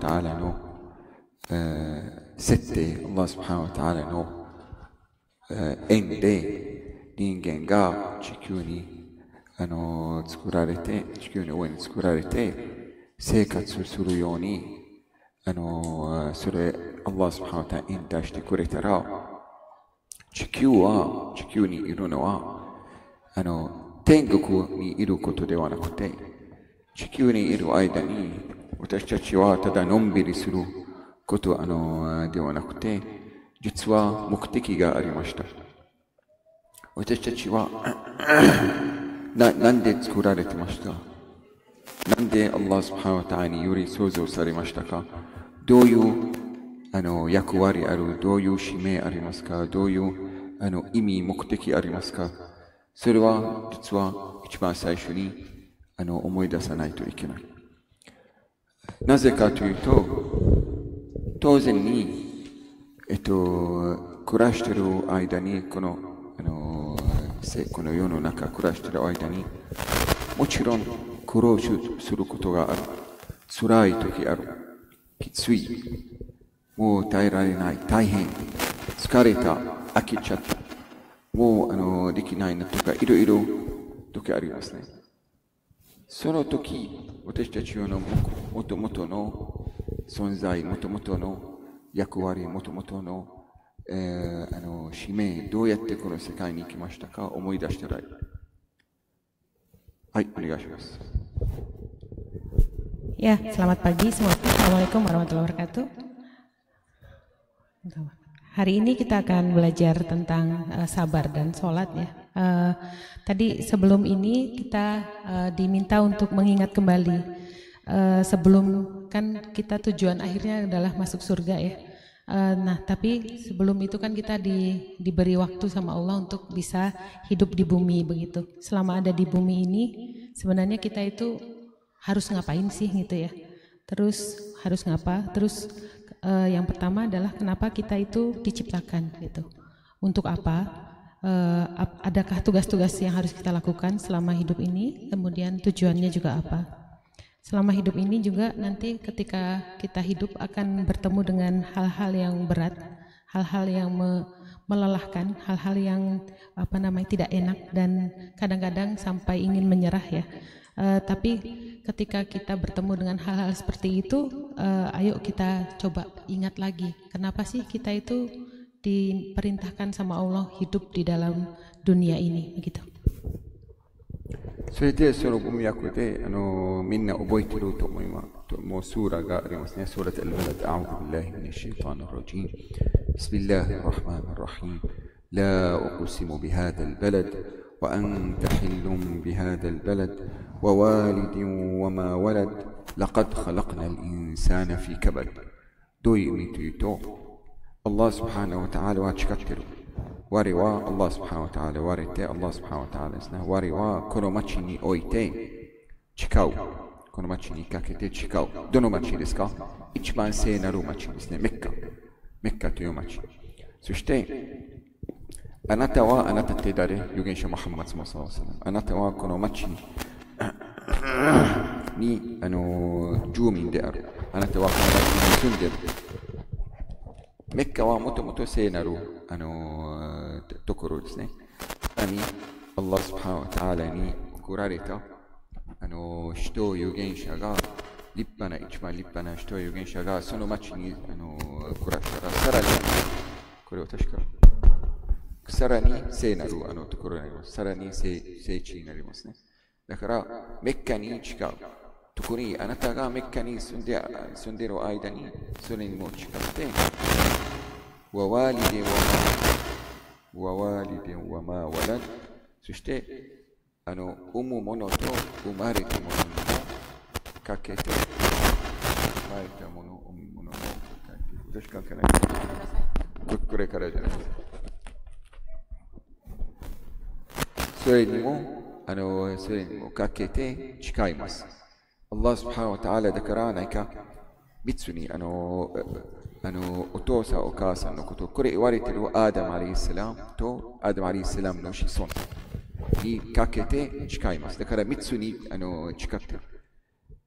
ta'alaの設定、Allah subhanahu wa ta'alaの縁で人間が地球に作られて、地球の上に作られて生活するようにそれ Allah subhanahu wa ta'ala 引退してくれたら、地球にいるのは天国にいることではなくて、地球にいる間に私たちはただのんびりすることではなくて、実は目的がありました。私たちはなんで作られてました？なんで Allah subhanahu wa ta'ala により創造されましたか？どういう役割ある？どういう使命ありますか？どういう意味、目的ありますか？それは実は一番最初に思い出さないといけない。なぜかというと、当然に暮らしている間にこの世の中暮らしている間にもちろん苦労することがある。辛い時ある。きつい。もう耐えられない。大変。疲れた。飽きちゃった。もうできないなとかいろいろ時ありますね。その時、私たちのもともとの存在、もともとの役割、もともとの使命、どうやってこの世界に行きましたか思い出したらいい。はい、お願いします。Ya, selamat pagi semua. Assalamualaikum warahmatullahi wabarakatuh. Hari ini kita akan belajar tentang sabar dan sholat ya. Tadi sebelum ini kita diminta untuk mengingat kembali. Sebelum kan kita tujuan akhirnya adalah masuk surga ya. Nah tapi sebelum itu kan kita diberi waktu sama Allah untuk bisa hidup di bumi begitu. Selama ada di bumi ini sebenarnya kita itu harus ngapain sih gitu ya. Terus harus ngapa? Terus yang pertama adalah kenapa kita itu diciptakan gitu. Untuk apa? Adakah tugas-tugas yang harus kita lakukan selama hidup ini? Kemudian tujuannya juga apa? Selama hidup ini juga nanti ketika kita hidup akan bertemu dengan hal-hal yang berat, hal-hal yang melelahkan, hal-hal yang tidak enak dan kadang-kadang sampai ingin menyerah ya. Tapi ketika kita bertemu dengan hal-hal seperti itu, ayo kita coba ingat lagi, kenapa sih kita itu diperintahkan sama Allah hidup di dalam dunia ini, begitu. それでその文脈でみんな覚えていると思います。もうスーラがありますね。スーラアルバラド、アウズビラヒミナシャイタンアルラジーム。ビスミッラヒルラフマンアルラヒーム。لا أقسم بهذا البلد وأنت حل بهذا البلد ووالد وما ولد لقد خلقنا الإنسان في كبد. どういう意味というと、Allah subhanahu wa ta'ala は誓っている。我は Allah subhanahu wa ta'ala 我って Allah subhanahu wa ta'ala ですね。我はこの町において誓う。この町にかけて誓う。どの町ですか？一番聖なる町ですね。メッカ。メッカという町。そしてあなたはあなたって誰？預言者ムハンマドサラサラ。あなたはこの町に住民である。あなたはこの町に住んでいる。メッカはもともと聖なるところですね。さらに、Allah subhanahu wa ta'ala に送られた人預言者が、一番立派な人預言者がその町に暮らしたら、さらに、これは確か、さらに聖なるところになります。さらに聖地になりますね。だから、メッカに違う。特にあなたがメッカに住んでいる間に、それにも違って、ワワリデンワマワラン、そして、産むものと生まれたものにもかけて、生まれたもの、産むものもかけて、私関係ない。これからじゃないですか。それにもかけて誓います。Allah subhanahu wa ta'ala だから何か別にお父さんお母さんのこと、これ言われているアダムアリイスラムとアダムアリイスラムの子孫にかけて誓います。だから三つに誓っている。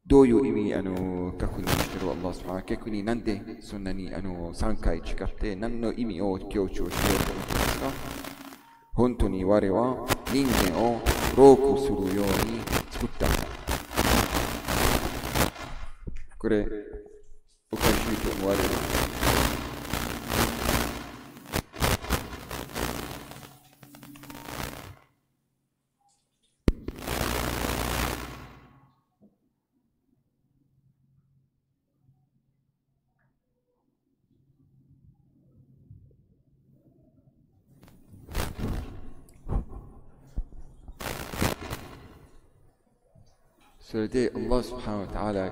どういう意味確認してるアッラースハー逆になんでそんなに3回誓って何の意味を強調しようと思ってますか？本当に我は人間をロークするように作った。これおかしいと思われる。それで、アッラースハンタアラ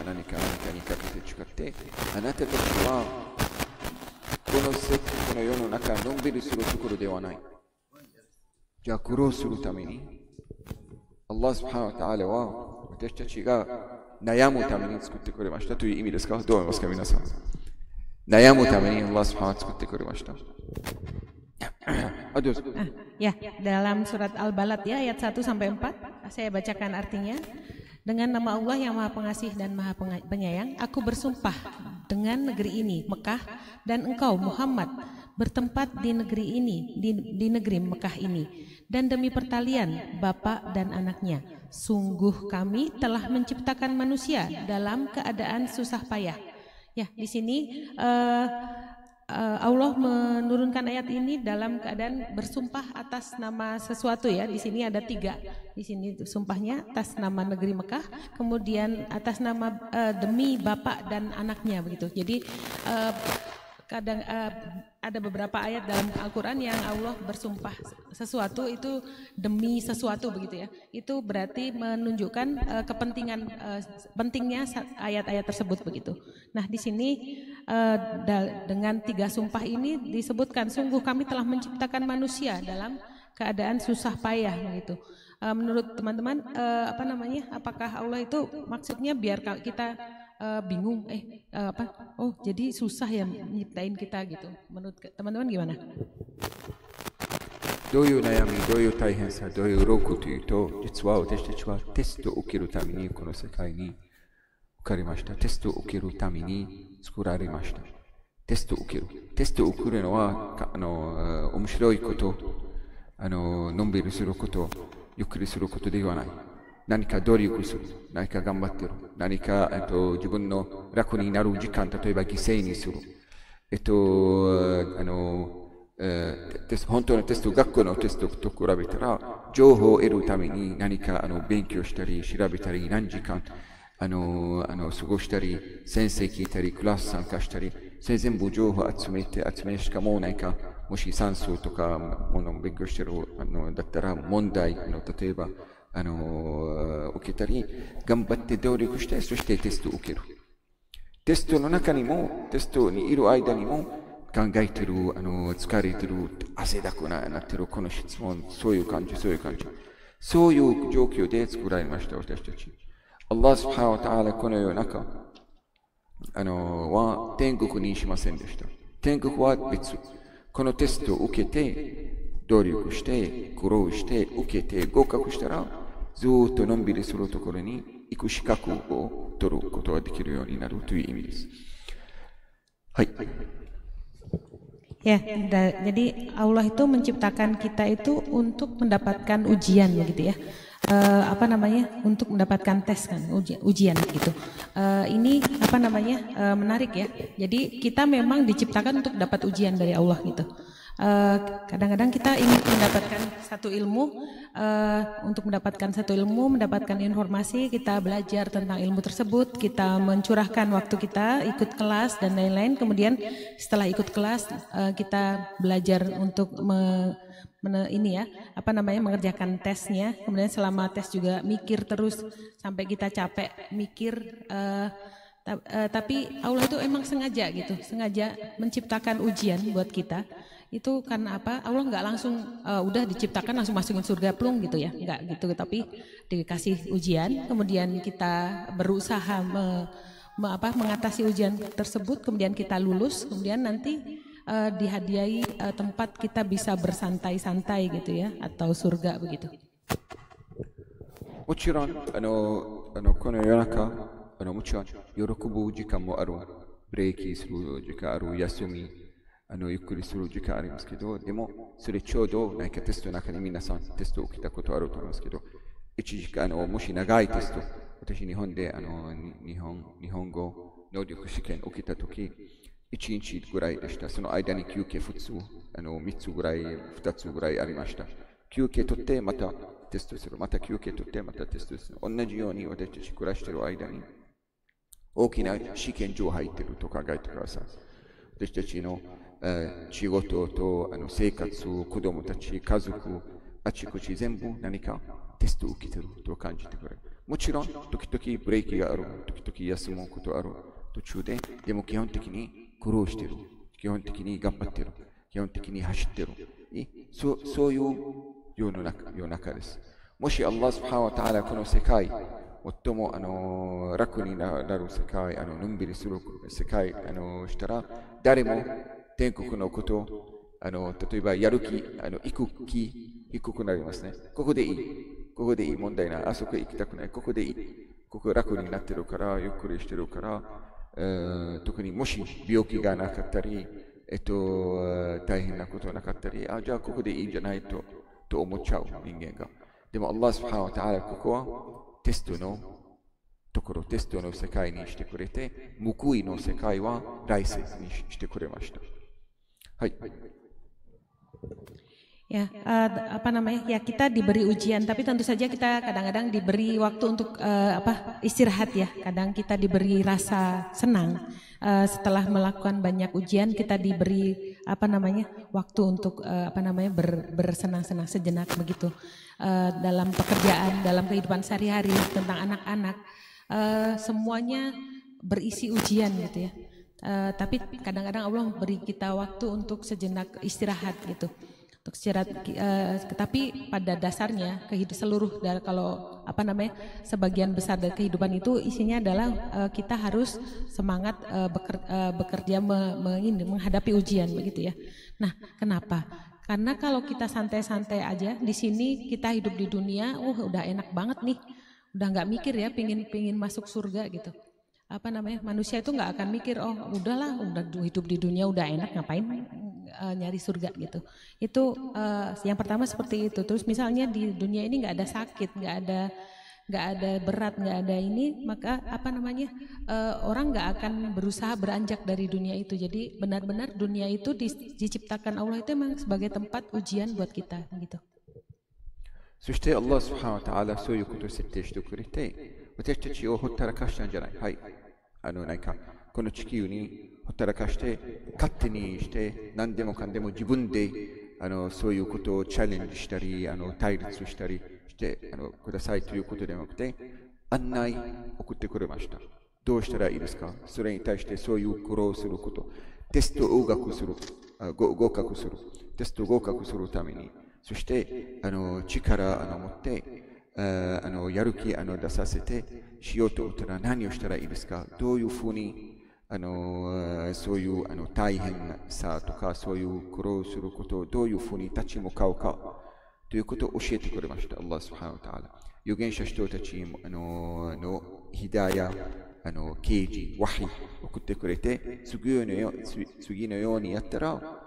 何かにかけて誓って、あなたたちはこの世の中のんびりするところではない。じゃあ苦労するために、アッラースハンタアラは私たちが悩むために作ってくれましたという意味ですか？どう思いますか皆さん？悩むためにアッラースハン作ってくれました。Ya, dalam surat Al-Balad ya ayat 1 sampai 4 saya bacakan artinya. Dengan nama Allah yang Maha Pengasih dan Maha Penyayang, aku bersumpah dengan negeri ini, Mekah, dan engkau Muhammad bertempat di negeri ini, di negeri Mekah ini, dan demi pertalian bapak dan anaknya, sungguh kami telah menciptakan manusia dalam keadaan susah payah. Ya, di sini Allah menurunkan ayat ini dalam keadaan bersumpah atas nama sesuatu ya. Di sini ada 3. Di sini sumpahnya atas nama negeri Mekah, kemudian atas nama demi bapak dan anaknya begitu. Jadi kadang ada beberapa ayat dalam Al-Quran yang Allah bersumpah sesuatu itu demi sesuatu begitu ya. Itu berarti menunjukkan pentingnya ayat-ayat tersebut begitu. Nah di sini dengan 3 sumpah ini disebutkan sungguh kami telah menciptakan manusia dalam keadaan susah payah begitu. Menurut teman-teman apakah Allah itu maksudnya biar kita bingung jadi susah ya nyiptain kita gitu. Menurut teman-teman gimana? どういう悩み、どういう大変さ、どういう労苦というと、実は私たちはテストを受けるためにこの世界に受かりました。テストを受けるために作られました。テストを受ける。テストを受けるのは面白いこと、のんびりすること、ゆっくりすることではない。何か努力する、何か頑張ってる、何か自分の楽になる時間、例えば犠牲にする。本当のテスト、学校のテストと比べたら、情報を得るために何か勉強したり、調べたり、何時間過ごしたり、先生聞いたり、クラス参加したり、それ全部情報を集めしかも何か、もし算数とか勉強してるだったら、問題例えば、受けたり、頑張って努力して、そしてテストを受ける。テストの中にも、テストにいる間にも、考えてる、疲れてる、汗だくなってる、この質問、そういう感じ。そういう状況で作られました、私たち。アッラースブハナウタアラこの世の中、は天国にしませんでした。天国は別。このテストを受けて、努力して、苦労して、受けて、合格したら、ずっとのんびりするところに行く資格を取ることができるようになるという意味です。はい。Ya, jadi Allah itu menciptakan kita itu untuk mendapatkan ujian begitu ya. Untuk mendapatkan tes kan, ujian gitu. Ini menarik ya. Jadi kita memang diciptakan untuk dapat ujian dari Allah gitu. Kadang-kadang kita ingin mendapatkan satu ilmu, mendapatkan informasi, kita belajar tentang ilmu tersebut, kita mencurahkan waktu kita, ikut kelas dan lain-lain. Kemudian setelah ikut kelas, kita belajar untuk mengerjakan tesnya. Kemudian selama tes juga mikir terus sampai kita capek mikir. Tapi Allah itu emang sengaja menciptakan ujian buat kita. Itu karena apa? Allah nggak langsung udah diciptakan langsung masukin surga plung gitu ya, nggak gitu. Tapi dikasih ujian, kemudian kita berusaha mengatasi ujian tersebut, kemudian kita lulus, kemudian nanti dihadiahi tempat kita bisa bersantai-santai gitu ya, atau surga begitu. もちろん、この世の中、もちろん、喜ぶ時間もある。ブレーキする時間ある。休み、ゆっくりする時間ありますけど、でも、それちょうど、何かテストの中に皆さんテストを受けたことあると思いますけど、1時間、もし長いテスト、私、日本で、日本語能力試験を受けたとき、1日ぐらいでした。その間に休憩2つ、3つぐらい、2つぐらいありました。休憩取って、またテストする。また休憩取って、またテストする。同じように私たち暮らしている間に、大きな試験場入っていると考えてください。私たちの仕事と生活、子供たち、家族、あちこち全部何かテストを受けていると感じてくれる。もちろん、時々ブレーキがある。時々休むことある。途中で、でも基本的に苦労している。基本的に頑張っている。基本的に走っている。そういう世の中です。もし、アッラースブハナワタアラこの世界、最も楽になる世界、のんびりする世界、したら、誰も天国のこと、例えばやる気、行く気、低くなりますね。ここでいい。ここでいい問題ない。あそこ行きたくない。ここでいい。ここ楽になってるから、ゆっくりしてるから、特にもし病気がなかったり、大変なことなかったり、じゃあここでいいんじゃないと思っちゃう人間が。でも、アッラースブハナワタアラここはテストのところ、テストの世界にしてくれて、報いの世界は来世にしてくれました。はい。Ya, ya kita diberi ujian, tapi tentu saja kita kadang-kadang diberi waktu untuk istirahat ya. Kadang kita diberi rasa senang setelah melakukan banyak ujian, kita diberi waktu untuk bersenang-senang sejenak begitu. Dalam pekerjaan, dalam kehidupan sehari-hari, tentang anak-anak, semuanya berisi ujian gitu ya. Tapi kadang-kadang Allah beri kita waktu untuk sejenak istirahat gitu. Untuk tapi pada dasarnya sebagian besar dari kehidupan itu isinya adalah kita harus semangat bekerja menghadapi ujian begitu ya. Nah, kenapa? Karena kalau kita santai-santai aja di sini, kita hidup di dunia, udah enak banget nih, udah nggak mikir ya pingin masuk surga gitu. Manusia itu nggak akan mikir, udahlah, udah hidup di dunia udah enak, ngapain nyari surga gitu. Itu yang pertama seperti itu. Terus misalnya di dunia ini nggak ada sakit, nggak ada berat, nggak ada ini, maka orang nggak akan berusaha beranjak dari dunia itu. Jadi benar-benar dunia itu diciptakan Allah itu memang sebagai tempat ujian buat kita gitu. そしてアッラースブハナワタアラそういうことを設定してくれて、私たちをほったらかしたんじゃない。はい。何かこの地球にほったらかして勝手にして何でもかんでも自分でそういうことをチャレンジしたり対立したりしてくださいということではなくて、案内送ってくれました。どうしたらいいですか。それに対してそういう苦労すること、テストを合格する、テストを合格するために、そして力持ってやる気出させてしようと思ったら何をしたらいいですか。どういうふうにそういう大変さとかそういう苦労することをどういうふうに立ち向かうかということを教えてくれました。アッラースブハナワタアラ。預言者人たちのヒダヤ、啓示、ワヒ送ってくれて、次のようにやったら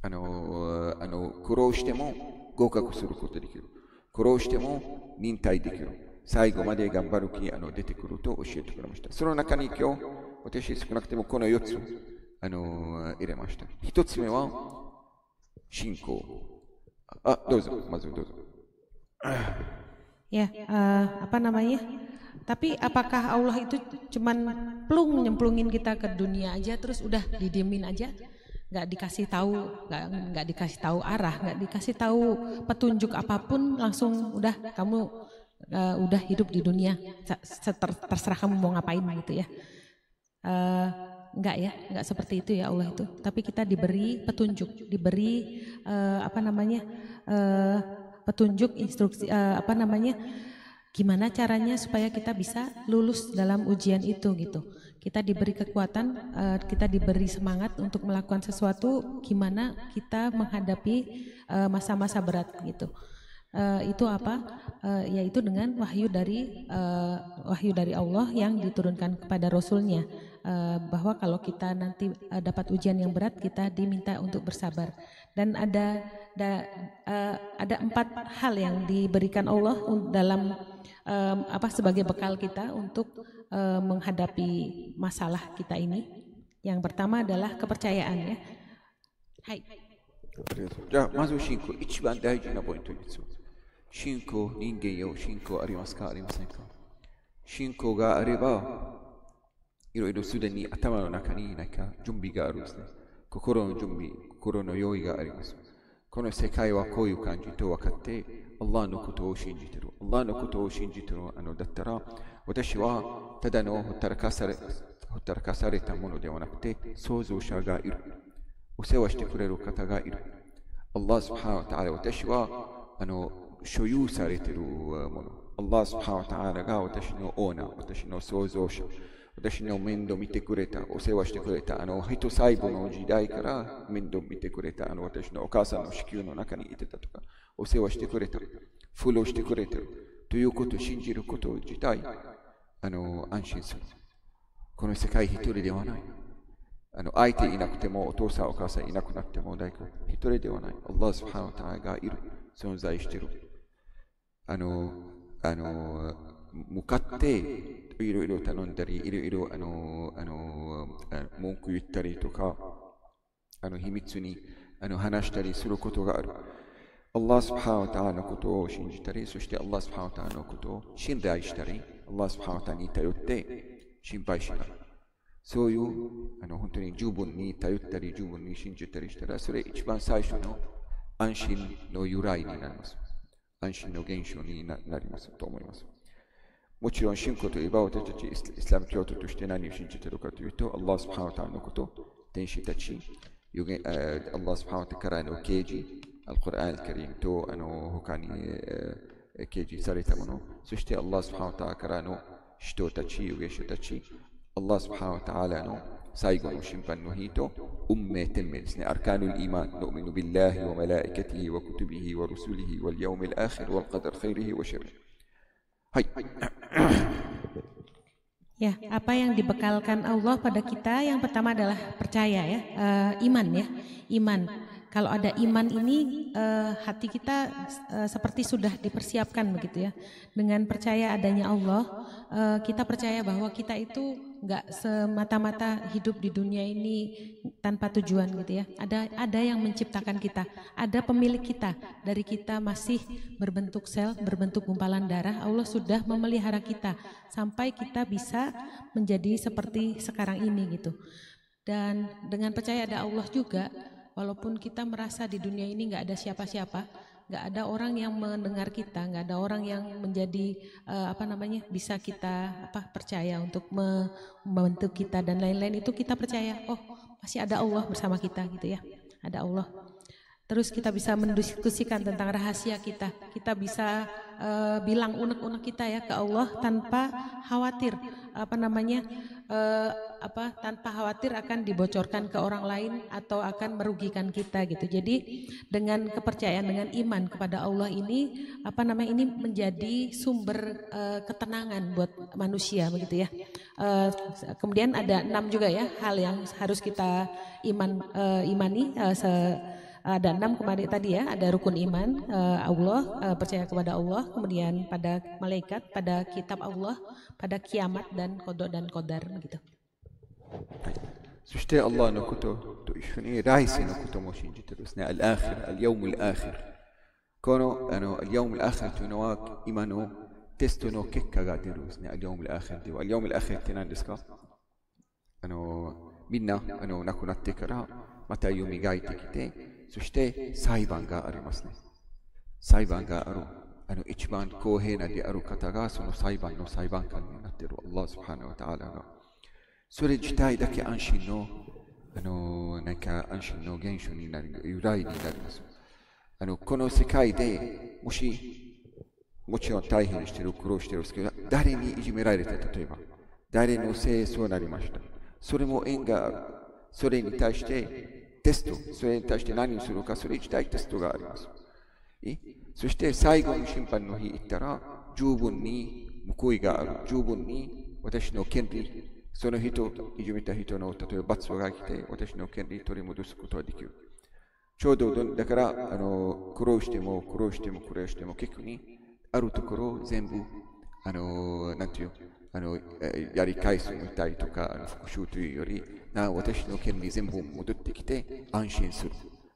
苦労しても合格することできる。苦労しても忍耐できる。最後まで頑張る気出てくると教えてくれました。その中に今日、私少なくてもこの4つ入れました。1つ目は信仰。どうぞ、まずどうぞ。Ya, Tapi apakah Allah itu cuman nyemplungin kita ke dunia aja terus udah didiemin aja? Nggak dikasih tahu arah, nggak dikasih tahu petunjuk apapun, langsung udah kamu udah hidup di dunia, terserah kamu mau ngapain gitu ya. Enggak seperti itu ya Allah itu. Tapi kita diberi petunjuk, diberi petunjuk, instruksi, gimana caranya supaya kita bisa lulus dalam ujian itu gitu. Kita diberi kekuatan, kita diberi semangat untuk melakukan sesuatu, gimana kita menghadapi masa-masa berat gitu. Itu apa? Yaitu dengan wahyu dari Allah yang diturunkan kepada Rasulnya, bahwa kalau kita nanti dapat ujian yang berat, kita diminta untuk bersabar. Dan ada 4 hal yang diberikan Allah dalam sebagai bekal kita untuk menghadapi masalah kita ini. Yang pertama adalah kepercayaan, ya. Hai. じゃあまず信仰、一番大事なポイントです。信仰、人間よ、信仰ありますか、ありませんか。信仰があれば、いろいろすでに頭の中に何か準備があるんですね。心の準備、心の用意があります。この世界はこういう感じと分かって、アッラーのことを信じてる。アッラーのことを信じてるだったら、私はただのほったらかされたものではなくて、創造者がいる。お世話してくれる方がいる。アッラースブハナウタアラ、私は所有されているもの。アッラースブハナウタアラが私のオーナー、私の創造者、私の面倒見てくれた、お世話してくれた、人細胞の時代から面倒見てくれた、私のお母さんの子宮の中にいてたとか、お世話してくれた、フォローしてくれてるということを信じること自体、安心する。この世界一人ではない。相手いなくても、お父さんお母さんいなくなっても大丈夫。一人ではない。アッラースブハナウタアラがいる。存在している。向かっていろいろ頼んだり、いろいろ文句言ったりとか、秘密に話したりすることがある。アッラースブハナウタアラのことを信じたり、そしてアッラースブハナウタアラのことを信頼したり、アッラースブハナウタアラに頼って心配しない。そういう本当に十分に頼ったり、十分に信じたりしたら、それ一番最初の安心の由来になります。安心の現象になりますと思います。もちろん信仰といえば私たちイスラム教徒として何を信じているかというと、アッラースブハナウタアラのこと、天使たち、アッラースブハナウタアラからの啓示、アル・クルアン・アル・カリームと他に啓示されたもの、そしてアッラースブハナウタアラからの人たち、預言者たち、アッラースブハナウタアラの最後の審判の日と運命天命ですね。アルカーヌルイーマン、ヌミヌビッラヒ、わマライカティヒ、わクトビヒ、わルスリヒ、わルヤウミルアーヒル、わルカダル、khkhayrihi、wa syarrihi。はい。Ya, apa yang dibekalkan Allah pada kita yang pertama adalah percaya, ya, iman, ya, iman. Kalau ada iman ini, hati kita seperti sudah dipersiapkan begitu, ya. Dengan percaya adanya Allah, kita percaya bahwa kita itu nggak semata-mata hidup di dunia ini tanpa tujuan gitu, ya. Ada yang menciptakan kita, ada pemilik kita. Dari kita masih berbentuk sel, berbentuk gumpalan darah, Allah sudah memelihara kita sampai kita bisa menjadi seperti sekarang ini gitu. Dan dengan percaya ada Allah juga, walaupun kita merasa di dunia ini nggak ada siapa-siapa, nggak ada orang yang mendengar kita, nggak ada orang yang menjadi bisa kita percaya untuk membentuk kita dan lain-lain, itu kita percaya, oh masih ada Allah bersama kita gitu, ya, ada Allah. Terus kita bisa mendiskusikan tentang rahasia kita, kita bisa bilang unek-unek kita, ya, ke Allah tanpa khawatir tanpa khawatir akan dibocorkan ke orang lain atau akan merugikan kita gitu. Jadi dengan kepercayaan, dengan iman kepada Allah ini ini menjadi sumber ketenangan buat manusia begitu, ya. Kemudian ada 6 juga, ya, hal yang harus kita imani. Ada 6 kemarin tadi, ya, ada rukun iman, Allah, percaya kepada Allah, kemudian pada malaikat, pada kitab Allah, pada kiamat dan qada dan qadar begitu. そしてアッラーのことと一緒に来世のことも信じてるですね。アルアーヒル、アルヨウムルアーヒル。このアルヨウムルアーヒルというのは今のテストの結果が出るですね。アルヨウムルアーヒルでは、アルヨウムルアーヒルって何ですか？みんな亡くなってからまた蘇ってきて、そして裁判がありますね。裁判がある。一番公平なである方がその裁判の裁判官になっているアッラースブハナウタアラが。それ自体だけ安心の安心の現象になる、由来になります。この世界でもちろん大変している、苦労しているんですけど、誰にいじめられた、例えば誰のせいそうなりました。それも縁がある。それに対してテスト、それに対して何をするか、それ自体テストがあります。そして最後の審判の日行ったら、十分に報いがある。十分に私の権利、その人、いじめた人の、例えば罰が来て、私の権利取り戻すことができる。ちょうど、だから、苦労しても、結局に、あるところ全部、なんていう、やり返すみたいとか、復讐というより、私の権利全部戻ってきて、安心する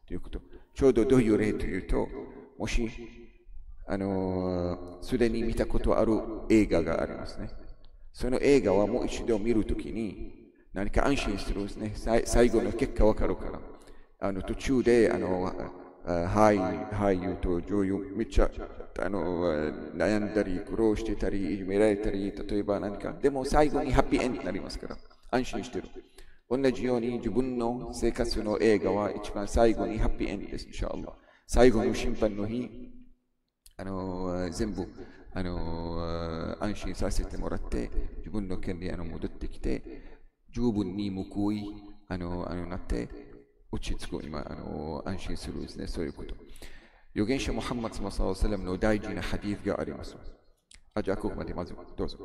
ということ。ちょうどどういう例というと、もし、すでに見たことある映画がありますね。その映画はもう一度見るときに、何か安心するんですね。最後の結果わかるから。途中で、俳優と女優、めっちゃ、悩んだり、苦労してたり、いじめられたり、例えば何か、でも最後にハッピーエンドになりますから、安心してる。同じように自分の生活の映画は一番最後にハッピーエンドです、インシャアラ。最後の審判の日、全部、安心させてもらって、自分の権利戻ってきて、十分に報い、なって、落ち着く、今、安心するですね、そういうこと。預言者ムハンマドサラサラムの大事なハディースがあります。じゃあ、ここまでまずどうぞ。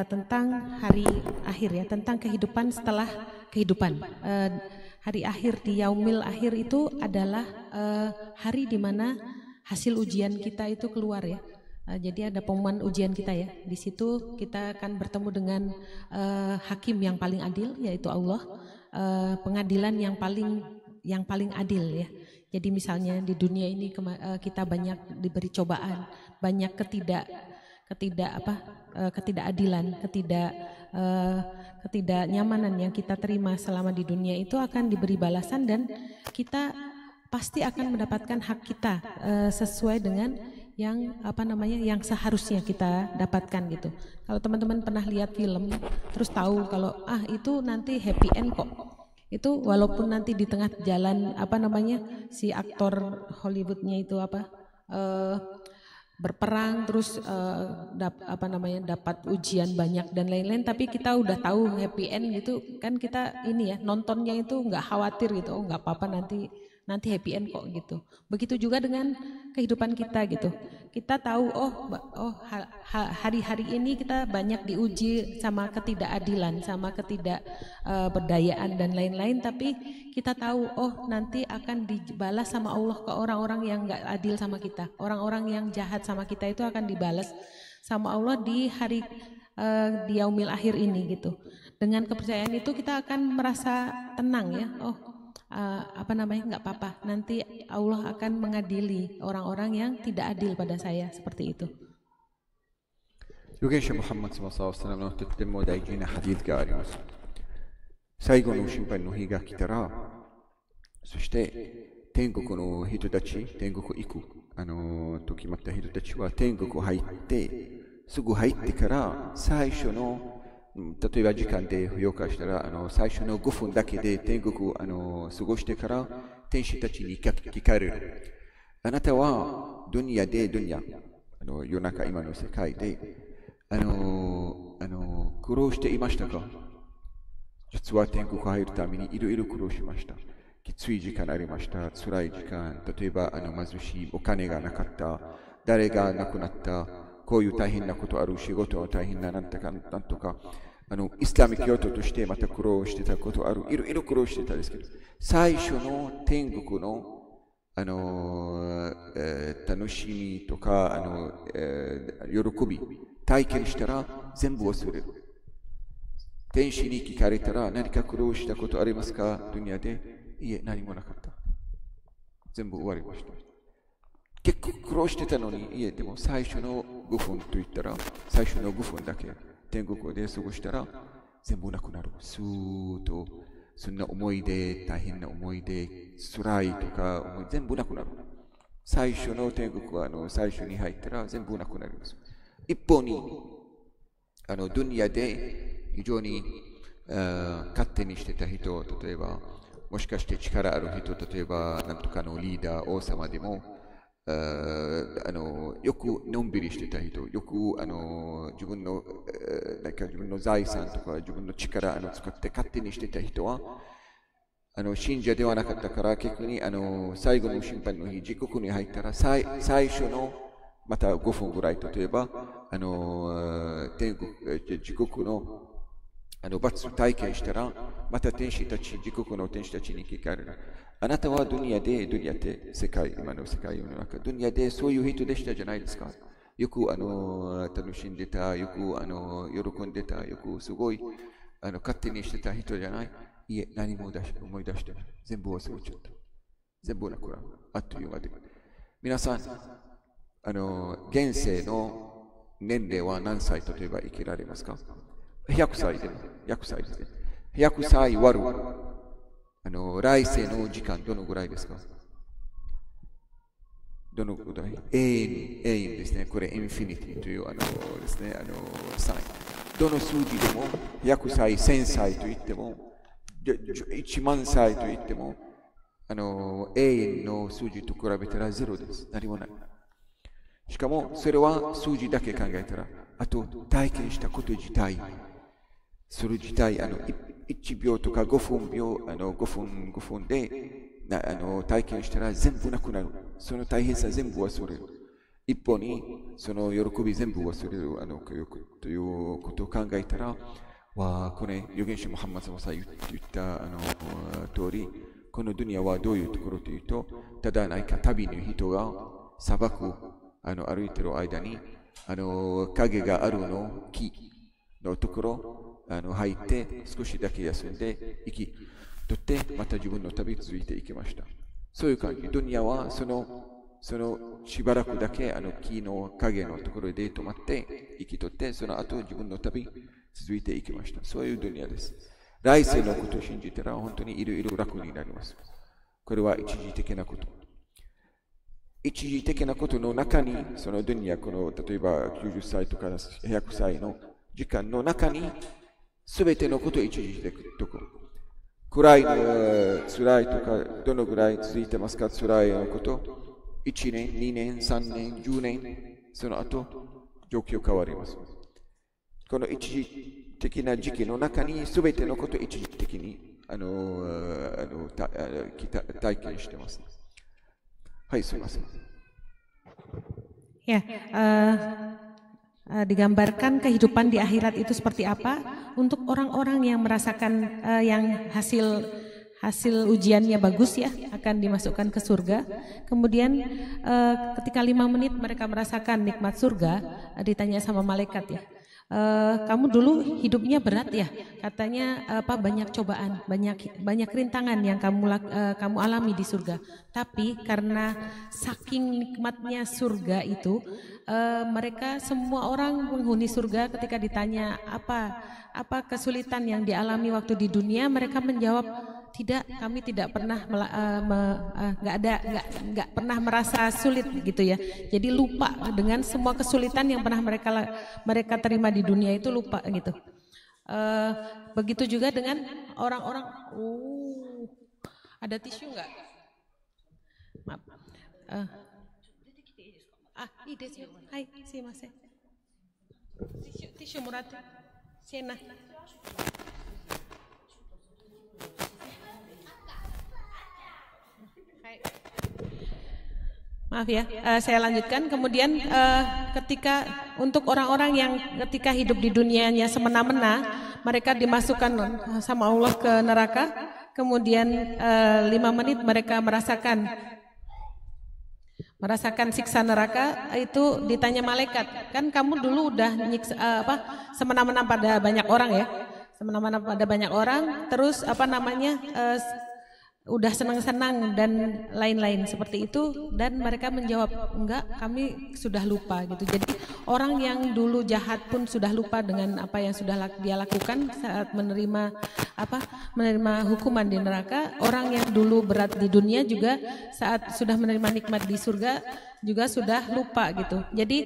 Tentang hari akhir ya, tentang kehidupan setelah kehidupan. Hari akhir di Yaumil Akhir itu adalah hari di mana hasil ujian kita itu keluar ya. Jadi ada pengumuman ujian kita ya. Di situ kita akan bertemu dengan hakim yang paling adil, yaitu Allah, pengadilan yang paling adil ya. Jadi misalnya di dunia ini kita banyak diberi cobaan, banyak ketidakadilan, ketidaknyamanan yang kita terima selama di dunia itu akan diberi balasan, dan kita pasti akan mendapatkan hak kita sesuai dengan yang yang seharusnya kita dapatkan gitu. Kalau teman-teman pernah lihat film terus tahu kalau itu nanti happy end kok. Itu walaupun nanti di tengah jalan si aktor Hollywoodnya itu berperang terus dapat ujian banyak dan lain-lain, tapi kita udah tahu happy end gitu kan, kita ini ya nontonnya itu nggak khawatir gitu, nggak apa-apa nanti happy end kok gitu. Begitu juga dengan kehidupan kita gitu. Kita tahu hari-hari ini kita banyak diuji sama ketidakadilan, sama ketidakberdayaan dan lain-lain, tapi kita tahu nanti akan dibalas sama Allah ke orang-orang yang nggak adil sama kita. Orang-orang yang jahat sama kita itu akan dibalas sama Allah di hari di Yaumil Akhir ini gitu. Dengan kepercayaan itu kita akan merasa tenang ya. Nggak apa-apa, nanti Allah akan mengadili orang-orang yang tidak adil pada saya, seperti itu. 預言者ムハンマドサラサラのとっても大事なハディースがあります。最後の審判の日が来たら、そして天国の人たち、天国行くと決まった人たちは天国入って、すぐ入ってから最初の例えば時間で増やしたら、最初の5分だけで天国を過ごしてから、天使たちに聞かれる。あなたは夜中今の世界で、苦労していましたか？実は天国入るためにいろいろ苦労しました。きつい時間ありました。辛い時間。例えば貧しい、お金がなかった。誰が亡くなった。こういう大変なことある。仕事は大変ななんとか。イスラミ教徒としてまた苦労してたことある。いろいろ苦労してたんですけど、最初の天国の楽しみとか喜び体験したら全部忘れる。天使に聞かれたら何か苦労したことありますか？ドニアで。いえ、何もなかった。全部終わりました。結構苦労してたのに、いえ、でも最初の5分と言ったら、最初の5分だけ天国で過ごしたら全部なくなる。スーッと、そんな思い出、大変な思い出、辛いとか全部なくなる。最初の天国は最初に入ったら全部なくなります。一方に、ドニアで非常に勝手にしてた人、例えば、もしかして力ある人、例えば、なんとかのリーダー、王様でも、よくのんびりしてた人、よく自分の財産とか自分の力使って勝手にしてた人は、信者ではなかったから逆に最後の審判の日、時刻に入ったら最初のまた5分ぐらい、例えば天国時刻の罰体験したら、また天使たち、時刻の天使たちに聞かれる。あなたはドニアって世界、今の世界の中、ドニアでそういう人でしたじゃないですか。よく楽しんでた、よく喜んでた、よくすごい勝手にしてた人じゃない。いえ、何も思い出してない。全部忘れちゃった。全部なくなる。あっという間で。皆さん、現世の年齢は何歳例えば生きられますか？ 100 歳でも、100歳ですね。100歳割る、来世の時間どのぐらいですか？どのぐらい？永遠ですね。これ、インフィニティというですね、サイン。どの数字でも、100歳、1000歳と言っても、1万歳と言っても、永遠の数字と比べたらゼロです。何もない。しかも、それは数字だけ考えたら、あと体験したこと自体、それ自体、1秒とか5分で体験したら全部なくなる。その大変さ全部忘れる。一方に、その喜び全部忘れるということを考えたら、これ、預言者ムハンマドさん言った通り、このドニアはどういうところというと、ただ何か旅の人が砂漠歩いてる間に影があるの木のところ入って少しだけ休んで息取ってまた自分の旅続いていきました。そういう感じ。ドニアはそのしばらくだけ木の影のところで止まって息取ってその後自分の旅続いていきました。そういうドニアです。来世のことを信じたら本当にいろいろ楽になります。これは一時的なこと。一時的なことの中に、そのドニア、例えば90歳とか100歳の時間の中に、すべてのことを一時的なこと。辛いとか、どのぐらい続いてますか、辛いのこと。1年、2年、3年、10年、その後、状況変わります。この一時的な時期の中に、すべてのことを一時的に体験してます。Hai, semasa. Ya, digambarkan kehidupan di akhirat itu seperti apa untuk orang-orang yang merasakan yang hasil ujiannya bagus ya akan dimasukkan ke surga. Kemudian ketika 5 menit mereka merasakan nikmat surga, ditanya sama malaikat ya. Kamu dulu hidupnya berat ya, katanya banyak cobaan, banyak rintangan yang kamu alami di surga. Tapi karena saking nikmatnya surga itu, mereka semua orang penghuni surga ketika ditanya apa kesulitan yang dialami waktu di dunia, mereka menjawab tidak, kami tidak pernah nggak pernah merasa sulit gitu ya. Jadi lupa dengan semua kesulitan yang pernah mereka terima di dunia itu lupa gitu. Begitu juga dengan orang-orang. Ada tisu nggak? Maaf. Hai, simasen. Tisu Murad. Sena. Maaf ya, saya lanjutkan. Kemudian ketika untuk orang-orang yang ketika hidup di dunianya semena-mena, mereka dimasukkan sama Allah ke neraka. Kemudian 5 menit mereka merasakan siksa neraka, itu ditanya malaikat, kan kamu dulu udah semena-mena pada banyak orang ya, semena-mena pada banyak orang, terus udah senang-senang dan lain-lain seperti itu, dan mereka menjawab enggak, kami sudah lupa gitu. Jadi orang yang dulu jahat pun sudah lupa dengan apa yang sudah dia lakukan saat menerima hukuman di neraka. Orang yang dulu berat di dunia juga saat sudah menerima nikmat di surga juga sudah lupa gitu. Jadi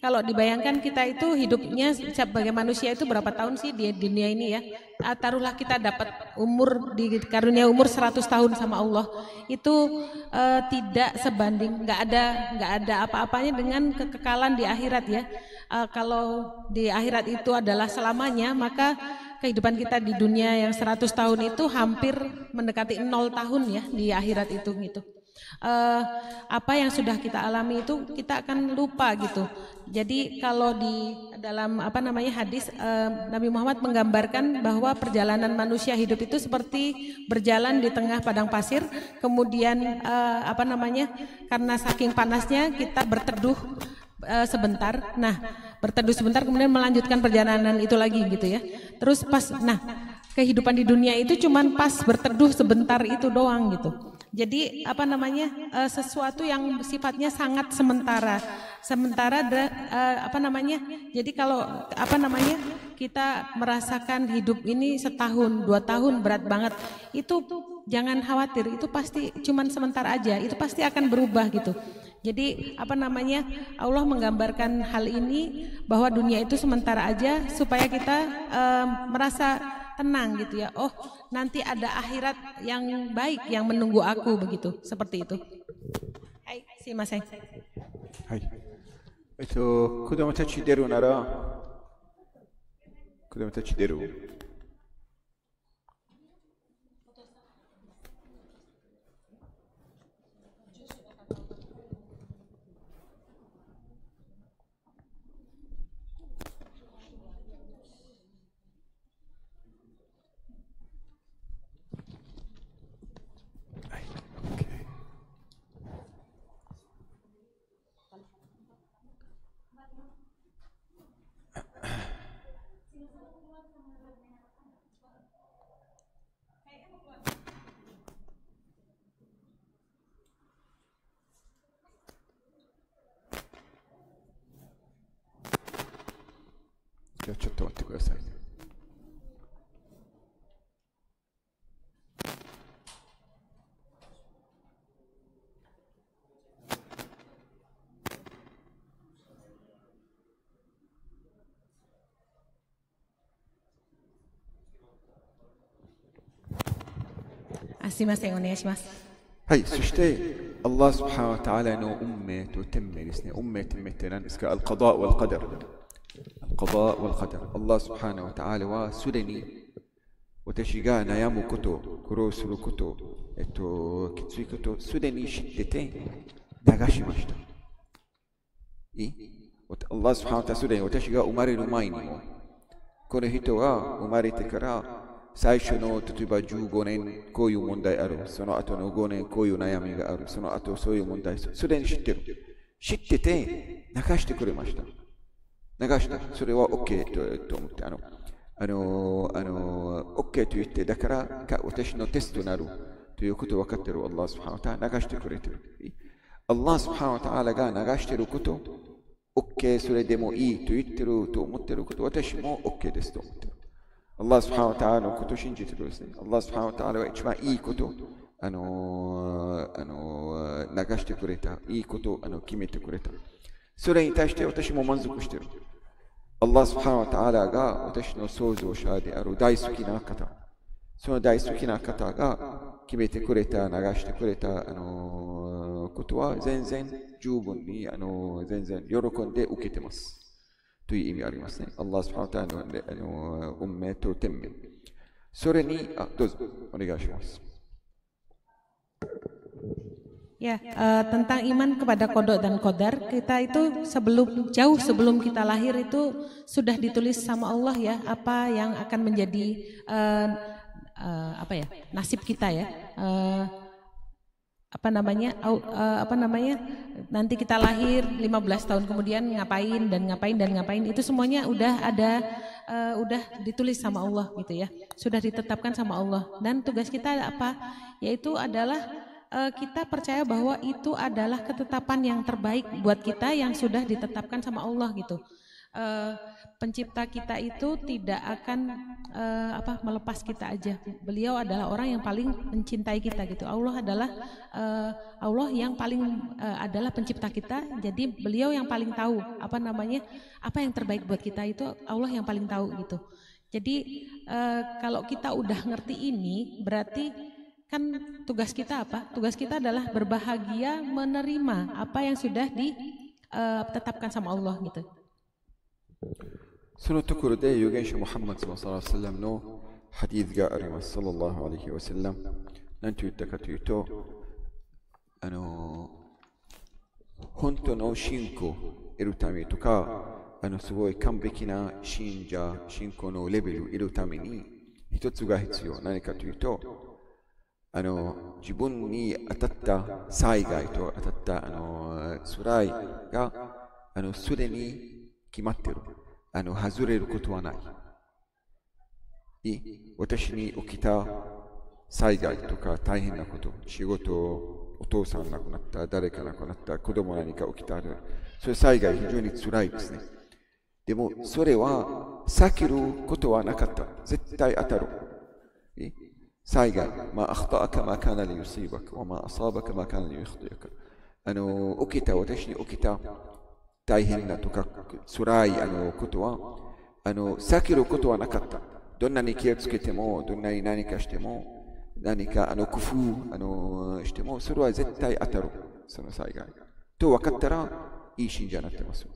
kalau dibayangkan kita itu hidupnya sebagai manusia itu berapa tahun sih di dunia ini ya? Taruhlah kita dapat karunia umur 100 tahun sama Allah, itu tidak sebanding, nggak ada apa-apanya dengan kekekalan di akhirat ya. Kalau di akhirat itu adalah selamanya, maka kehidupan kita di dunia yang 100 tahun itu hampir mendekati 0 tahun ya di akhirat itu gitu. Apa yang sudah kita alami itu kita akan lupa gitu. Jadi kalau di dalam hadis Nabi Muhammad menggambarkan bahwa perjalanan manusia hidup itu seperti berjalan di tengah padang pasir, kemudian karena saking panasnya kita berteduh sebentar. Nah, berteduh sebentar kemudian melanjutkan perjalanan itu lagi gitu ya. Terus kehidupan di dunia itu cuman pas berteduh sebentar itu doang gitu. Jadi sesuatu yang sifatnya sangat sementara. Jadi kalau kita merasakan hidup ini setahun, 2 tahun berat banget, itu jangan khawatir, itu pasti cuman sebentar aja, itu pasti akan berubah gitu. Jadi Allah menggambarkan hal ini bahwa dunia itu sementara aja supaya kita merasa tenang gitu ya. Oh, nanti ada akhirat yang baik yang menunggu aku begitu, seperti itu. Hai, simasen. Hai. 子供たち出るなら、子供たち出る。じゃあちょっと待ってくださいね。すいません、お願いします。はい、そして、Allah subhanahu wa ta'ala の運命と天命ですね。運命天命って何ですか？Al-Qada wal-Qadar。Al-Qada wal-Qadar。Allah subhanahu wa ta'ala はすでに私が悩むこと、苦労すること、きついこと、すでに知ってて流しました。いい？ Allah subhanahu wa ta'ala すでに私が生まれる前にも、この人は生まれてから最初の例えば15年こういう問題ある、その後の5年こういう悩みがある、その後そういう問題、すでに知ってる。知ってて流してくれました。流した。それは OK と思って、OK と言って、だから私のテストになるということを分かってる Allah subhanahu wa ta'ala 流してくれてる。Allah subhanahu wa ta'ala が流してること、OK それでもいいと言ってると思ってること、私も OK ですと思ってる。Allah subhanahu wa ta'ala のことを信じてるですね。Allah subhanahu wa ta'ala は一番いいこと、流してくれた、いいことを決めてくれた。それに対して私も満足している。Allah subhanahu wa ta'ala が私の創造者である大好きな方、その大好きな方が決めてくれた、流してくれた、ことは全然十分に、全然喜んで受けてます。という意味ありますね。Allah subhanahu wa ta'ala の運命と天命。それに、どうぞ、お願いします。Ya, tentang iman kepada kodok dan kodar, kita itu jauh sebelum kita lahir itu sudah ditulis sama Allah ya, apa yang akan menjadi nasib kita ya. Nanti kita lahir 15 tahun kemudian ngapain itu semuanya udah ada, udah ditulis sama Allah gitu ya, sudah ditetapkan sama Allah. Dan tugas kita apa? Yaitu adalah kita percaya bahwa itu adalah ketetapan yang terbaik buat kita yang sudah ditetapkan sama Allah gitu. Pencipta kita itu tidak akan melepas kita aja. Beliau adalah orang yang paling mencintai kita gitu. Allah yang paling adalah pencipta kita. Jadi beliau yang paling tahu apa yang terbaik buat kita, itu Allah yang paling tahu gitu. Jadi kalau kita udah ngerti ini, berarti kan tugas kita apa? Tugas kita adalah berbahagia menerima apa yang sudah ditetapkan sama Allah gitu. そのところで預言者ムハンマドsallallahu alaihi wasallamのハディーズがあります。sallallahu alaihi wasallam。何と言ったかというと、本当の信仰を得るためとか、すごい完璧な信仰のレベルを得るために、一つが必要。何かというと、自分に当たった災害と当たった辛いがすでに決まっている。外れることはない。私に起きた災害とか大変なこと、仕事、お父さん亡くなった、誰か亡くなった、子供何か起きた、そういう災害非常に辛いですね。でもそれは避けることはなかった。絶対当たる。災害、まあ、أخطأك ما كان ليصيبك وما أصابك ما كان ليخطئك。起きた、私に起きた大変なとか辛いことは避けることはなかった。どんなに気をつけても、どんなに何かしても、何か工夫しても、それは絶対当たる。その災害。と分かったら、いい信者になってます。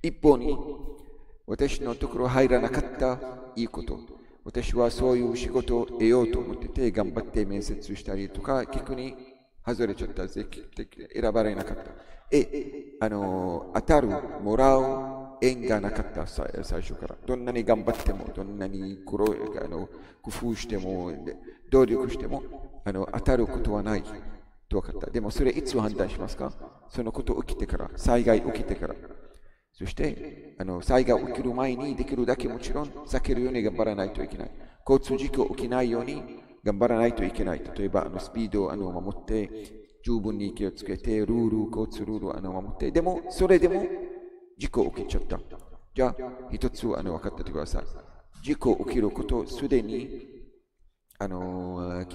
一方に、私のところ入らなかったいいこと。私はそういう仕事を得ようと思ってて、頑張って面接したりとか、逆に外れちゃった、選ばれなかった。当たる、もらう縁がなかった、最初から。どんなに頑張っても、どんなに工夫しても、努力しても、当たることはないと分かった。でもそれいつ判断しますか？そのこと起きてから、災害起きてから。そして、災害起きる前にできるだけもちろん避けるように頑張らないといけない。交通事故起きないように頑張らないといけない。例えば、スピードを守って、十分に気をつけて、交通ルールを守って、でも、それでも事故起きちゃった。じゃあ、一つ分かっててください。事故起きることすでに決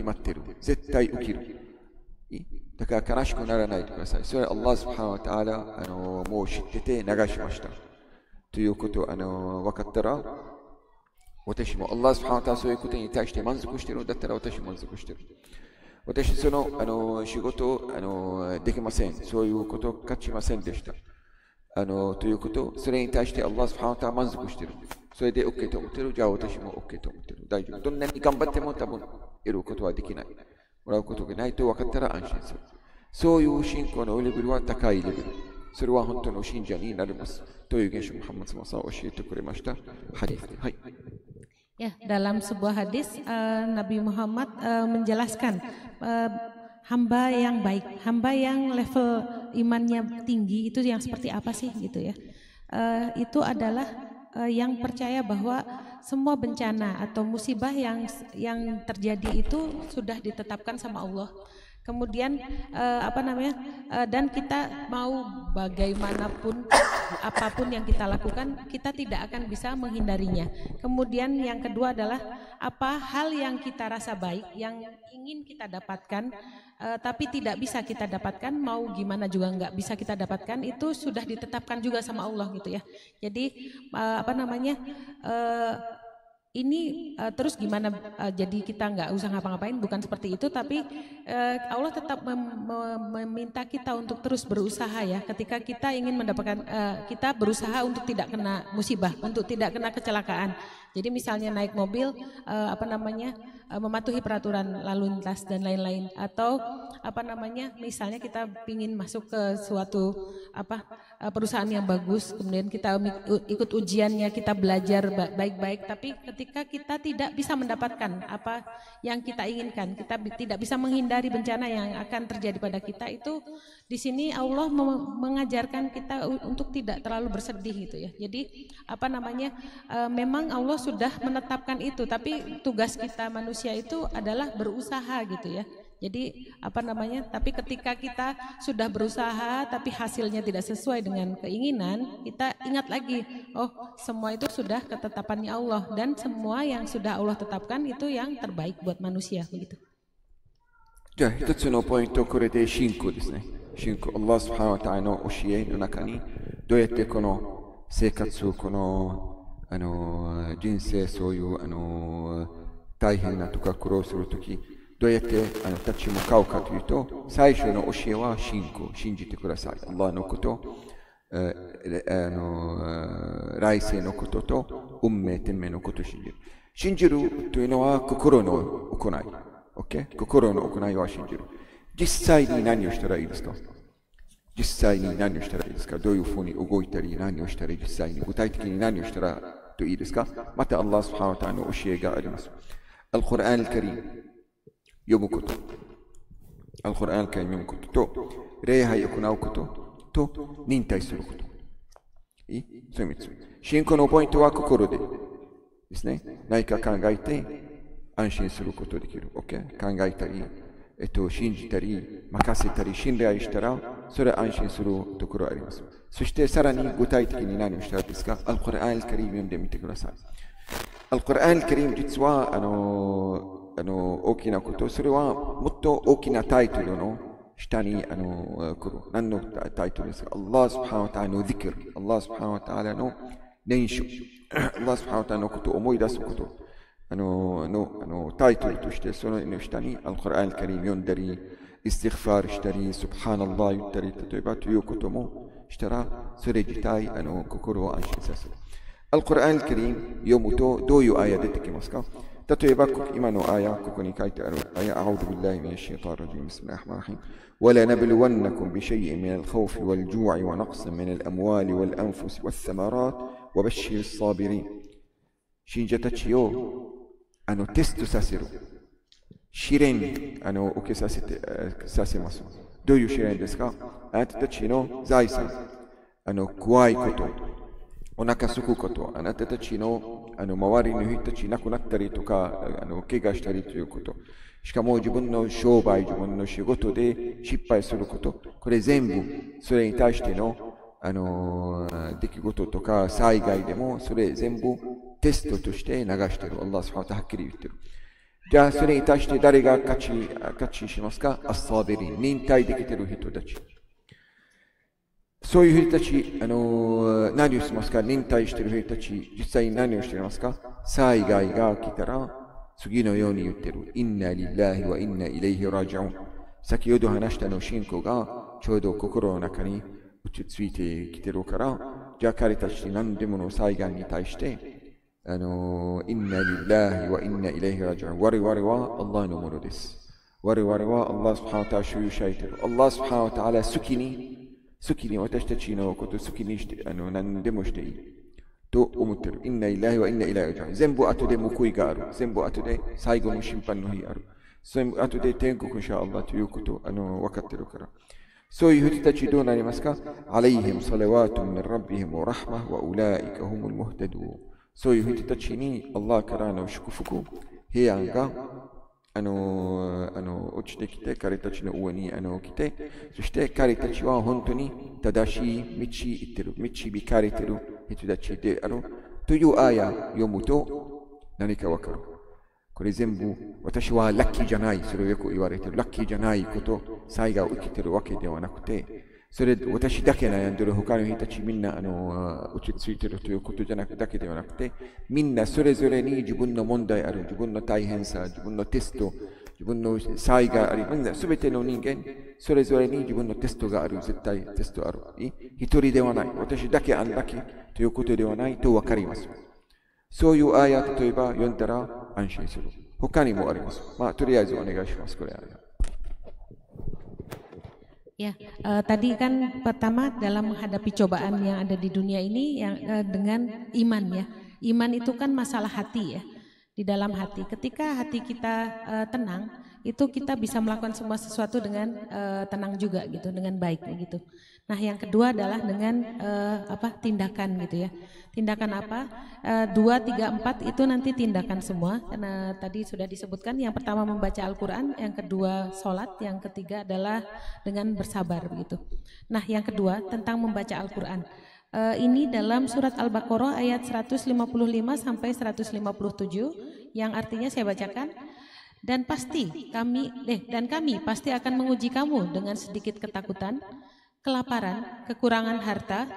まっている。絶対起きる。だから悲しくならないでください。それは Allah subhanahu wa ta'ala もう知ってて流しました。ということを分かったら、私も Allah subhanahu wa ta'ala そういうことに対して満足しているんだったら私も満足している。私その仕事できません。そういうこと勝ちませんでした。ということ、それに対して Allah subhanahu wa ta'ala 満足している。それで OK と思っている。じゃあ私も OK と思っている。大丈夫。どんなに頑張っても多分得ることはできない。もらうことがないと分かったら安心する。そういう信仰のレベルは高いレベル。それは本当の信者になります。という現象、ムハンマドさん教えてくれました。ハディス。はい。Ya, dalam sebuah hadis Nabi Muhammad menjelaskan hamba yang baik, hamba yang level imannya tinggi itu yang seperti apa sih gitu ya. Itu adalah yang percaya bahwa semua bencana atau musibah yang terjadi itu sudah ditetapkan sama Allah. Kemudian dan kita mau bagaimanapun apapun yang kita lakukan, kita tidak akan bisa menghindarinya. Kemudian yang kedua adalah apa hal yang kita rasa baik, yang ingin kita dapatkan, tapi tidak bisa kita dapatkan, mau gimana juga nggak bisa kita dapatkan, itu sudah ditetapkan juga sama Allah gitu ya. Jadi ini terus gimana jadi kita nggak usah ngapa-ngapain, bukan seperti itu, tapi Allah tetap meminta kita untuk terus berusaha ya. Ketika kita ingin mendapatkan, kita berusaha untuk tidak kena musibah, untuk tidak kena kecelakaan. Jadi misalnya naik mobil, mematuhi peraturan lalu lintas dan lain-lain, atau misalnya kita ingin masuk ke suatu perusahaan yang bagus, kemudian kita ikut ujiannya, kita belajar baik-baik, tapi ketika kita tidak bisa mendapatkan apa yang kita inginkan, kita tidak bisa menghindari bencana yang akan terjadi pada kita, itu di sini Allah mengajarkan kita untuk tidak terlalu bersedih gitu ya. Jadi memang Allah sudah menetapkan itu, tapi tugas kita manusia itu adalah berusaha gitu ya. Jadi tapi ketika kita sudah berusaha tapi hasilnya tidak sesuai dengan keinginan, kita ingat lagi, oh semua itu sudah ketetapannya Allah, dan semua yang sudah Allah tetapkan itu yang terbaik buat manusia begitu. じゃあ一つのポイント、これで信仰ですね。信仰、Allah subhanahu wa ta'ala の教えの中に、どうやってこの生活を、この人生、そういう大変なとか苦労するとき、どうやって立ち向かうかというと、最初の教えは信仰、信じてください。Allah のこと、来世のことと運命天命のことを信じる。信じるというのは心の行い。OK？ 心の行いは信じる。実際に何をしたらいいですか？実際に何をしたらいいですか？どういうふうに動いたり何をしたら実際に具体的に何をしたらといいですか？また Allah subhanahu wa ta'ala の教えがあります。Al-Quran al-Karim 読むこと。Al-Quran al-Karim 読むことと、礼拝を行うことと、忍耐すること。いい？そういう3つ。信仰のポイントは心ですね。何か考えて安心することができる。OK？ 考えたり、信じたり、任せたり、信頼したら、それは安心するところがあります。そしてさらに具体的に何をしたらですか？ Al-Quran al-Karim 読んでみてください。Al-Quran al-Karim 実は大きなこと、それはもっと大きなタイトルの下に来る。何のタイトルですか？ Allah subhanahu wa ta'ala の dhikr。Allah subhanahu wa ta'ala の念書。Allah subhanahu wa ta'ala のことを思い出すこと。タイトルとして、その下に Al-Quran al-Karim 読んだり、istighfar したり、Subhanallah 言ったり、例えばということもしたら、それ自体、心を安心させる。Al-Quran al-Karim 読むとどういうアヤ出てきますか？例えば今のアヤ、ここに書いてあるアヤ、أعوذ بالله من الشيطان الرجيم بسم الله الرحمن الرحيم ولنبلونكم بشيء من الخوف والجوع ونقص من الأموال والأنفس والثمرات وبشر الصابرين。信者たちをテストさせる。試練受けさせます。どういう試練ですか？あなたたちの財産、怖いこと、お腹すくこと、あなたたちの周りの人たち亡くなったりとか、怪我したりということ、しかも自分の商売、自分の仕事で失敗すること、これ全部、それに対しての出来事とか災害でも、それ全部テストとして流している。Allah subhanahu wa ta'ala はっきり言ってる。じゃあ、それに対して誰が勝ちしますか？アッサーベリン、忍耐できている人たち。そういう人たち、何をしますか？忍耐している人たち、実際に何をしていますか？災害が来たら、次のように言っている。インナリッラヒwa inna ilayhi raji'un。先ほど話した信仰がちょうど心の中に落ち着いてきているから、じゃあ彼たち何でもの災害に対して、インナリッラヒwa inna ilayhi raji'un。我々は Allah のものです。我々は Allah subhanahu wa ta'ala 所有者いている。Allah subhanahu wa ta'ala 好きに私たちのこと好きにして、何でもしていい。と思っている。インナイラヒはインナイラヒラジュン。全部後で報いがある。全部後で最後の審判の日ある。全部後で天国インシャアラということ、分かっているから。そういう人たちどうなりますか？アレイヒムサラワートミンラッビヒムラハマわウライカホムルムフタドゥ。そういう人たちに Allah からの祝福、平安が落ちてきて、彼たちの上に来て、そして彼たちは本当に正しい道行ってる、導かれている人たちであるというアヤ読むと何かわかる。これ全部、私はラッキーじゃない、それをよく言われている。ラッキーじゃないこと、災害を受けているわけではなくて、それ私だけ悩んでいる他の人たちみんな落ち着いているということじゃなくだけではなくて、みんなそれぞれに自分の問題ある、自分の大変さ、自分のテスト、自分の災害あり、みんなすべての人間、それぞれに自分のテストがある、絶対テストある。一人ではない、私だけあんだけということではないとわかります。そういうアーヤ、例えば読んだら安心する。他にもあります。とりあえずお願いします。これYa, tadi kan pertama dalam menghadapi cobaan yang ada di dunia ini yang dengan iman ya. Iman itu kan masalah hati ya. Di dalam hati. Ketika hati kita tenang, itu kita bisa melakukan semua sesuatu dengan tenang juga gitu, dengan baik gitu. Nah, yang kedua adalah dengan tindakan gitu ya. Tindakan apa? 2, 3, 4 itu nanti tindakan semua. Karena tadi sudah disebutkan yang pertama membaca Al-Quran, yang kedua sholat, yang ketiga adalah dengan bersabar gitu. Nah, yang kedua tentang membaca Al-Quran. Ini dalam surat Al-Baqarah ayat 155 sampai 157 yang artinya saya bacakan. Dan kami pasti akan menguji kamu dengan sedikit ketakutan, kelaparan, kekurangan harta,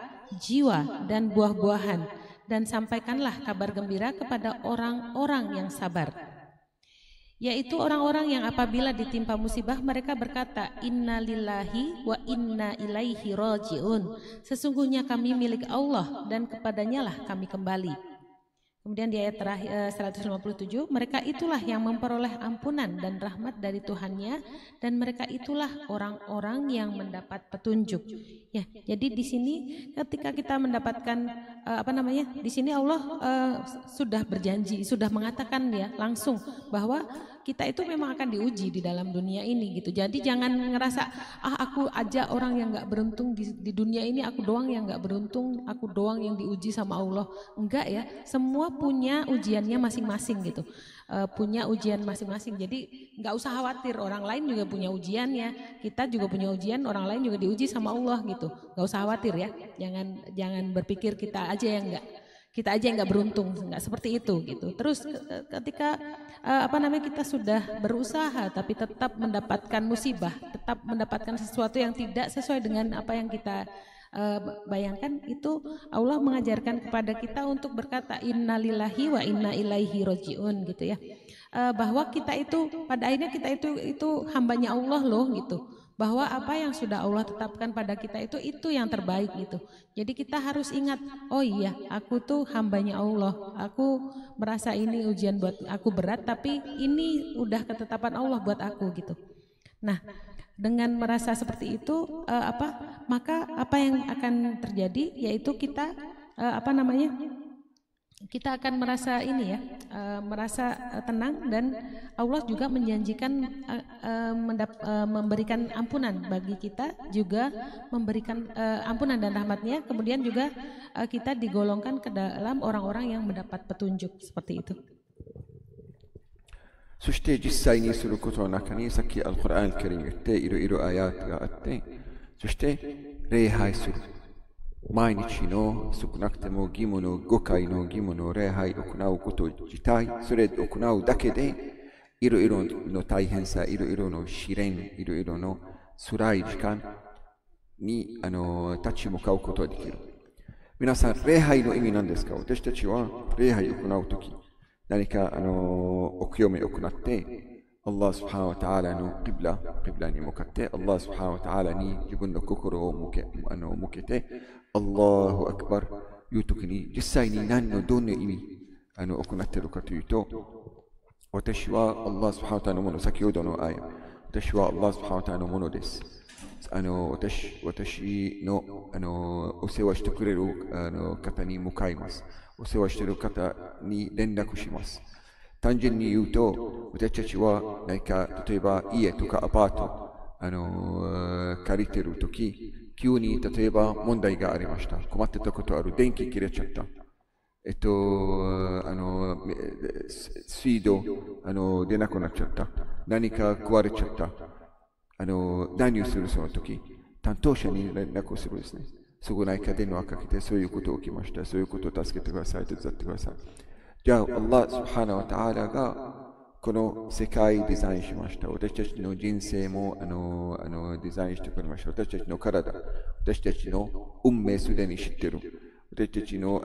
jiwa dan buah-buahan, dan sampaikanlah kabar gembira kepada orang-orang yang sabar. yaitu orang-orang yang apabila ditimpa musibah mereka berkata, Inna lillahi wa inna ilaihi raji'un. Sesungguhnya kami milik Allah dan kepadanya lah kami kembali. Kemudian di ayat terakhir 157, mereka itulah yang memperoleh ampunan dan rahmat dari Tuhannya, dan mereka itulah orang-orang yang mendapat petunjuk. Ya, jadi di sini ketika kita mendapatkan di sini Allah sudah berjanji, sudah mengatakan ya langsung bahwa kita itu memang akan diuji di dalam dunia ini gitu. Jadi jangan ngerasa aku aja orang yang nggak beruntung di dunia ini, aku doang yang nggak beruntung, aku doang yang diuji sama Allah. Enggak ya, semua punya ujiannya masing-masing gitu. Punya ujian masing-masing. Jadi nggak usah khawatir, orang lain juga punya ujiannya, kita juga punya ujian, orang lain juga diuji sama Allah gitu. Nggak usah khawatir ya. Jangan berpikir kita aja yang nggak beruntung, nggak seperti itu gitu. Terus ketika kita sudah berusaha tapi tetap mendapatkan musibah, tetap mendapatkan sesuatu yang tidak sesuai dengan apa yang kita bayangkan, itu Allah mengajarkan kepada kita untuk berkata innalillahi wa inna ilaihi raji'un gitu ya. Bahwa kita itu pada akhirnya kita itu hambanya Allah loh gitu. Bahwa apa yang sudah Allah tetapkan pada kita itu yang terbaik gitu. Jadi kita harus ingat, oh iya, aku tuh hambanya Allah. Aku merasa ini ujian buat aku berat, tapi ini udah ketetapan Allah buat aku gitu. Nah, dengan merasa seperti itu, maka apa yang akan terjadi yaitu kita kita akan merasa merasa tenang, dan Allah juga menjanjikan memberikan ampunan bagi kita, juga memberikan ampunan dan rahmatnya. Kemudian juga kita digolongkan ke dalam orang-orang yang mendapat petunjuk seperti itu. そして実際にすることの中にさっきアルコランカリム言っていろいろアヤートがあって、そして礼拝する。毎日の少なくても義務の5回の義務の礼拝を行うこと自体、それを行うだけでいろいろの大変さ、いろいろの試練、いろいろの辛い時間に立ち向かうことができる。皆さん、礼拝の意味なんですか？私たちは礼拝を行うとき、何かお清めを行って、Allah subhanahu wa ta'ala のqiblaに向かって、Allah subhanahu wa ta'ala に自分の心を向けて、Allahu Akbar いうときに、実際にどんな意味行っているかというと、私は Allah subhanahu wa ta'ala のもの、先ほどのayah、私は Allah subhanahu wa ta'ala のものです。私のお世話してくれる方に向かいます。お世話している方に連絡します。単純に言うと、私たちは何か例えば家とかアパート借りてるとき、急に例えば問題がありました。困ってたことある。電気切れちゃった。水道出なくなっちゃった。何か壊れちゃった。何をするその時、担当者に連絡をするですね。そこないか電話かけて、そういうこと起きました。そういうことを助けてください。手伝ってください。じゃあ、Allah subhanahu wa ta'ala がこの世界デザインしました。私たちの人生もデザインしてくれました。私たちの体、私たちの運命すでに知ってる。私たちの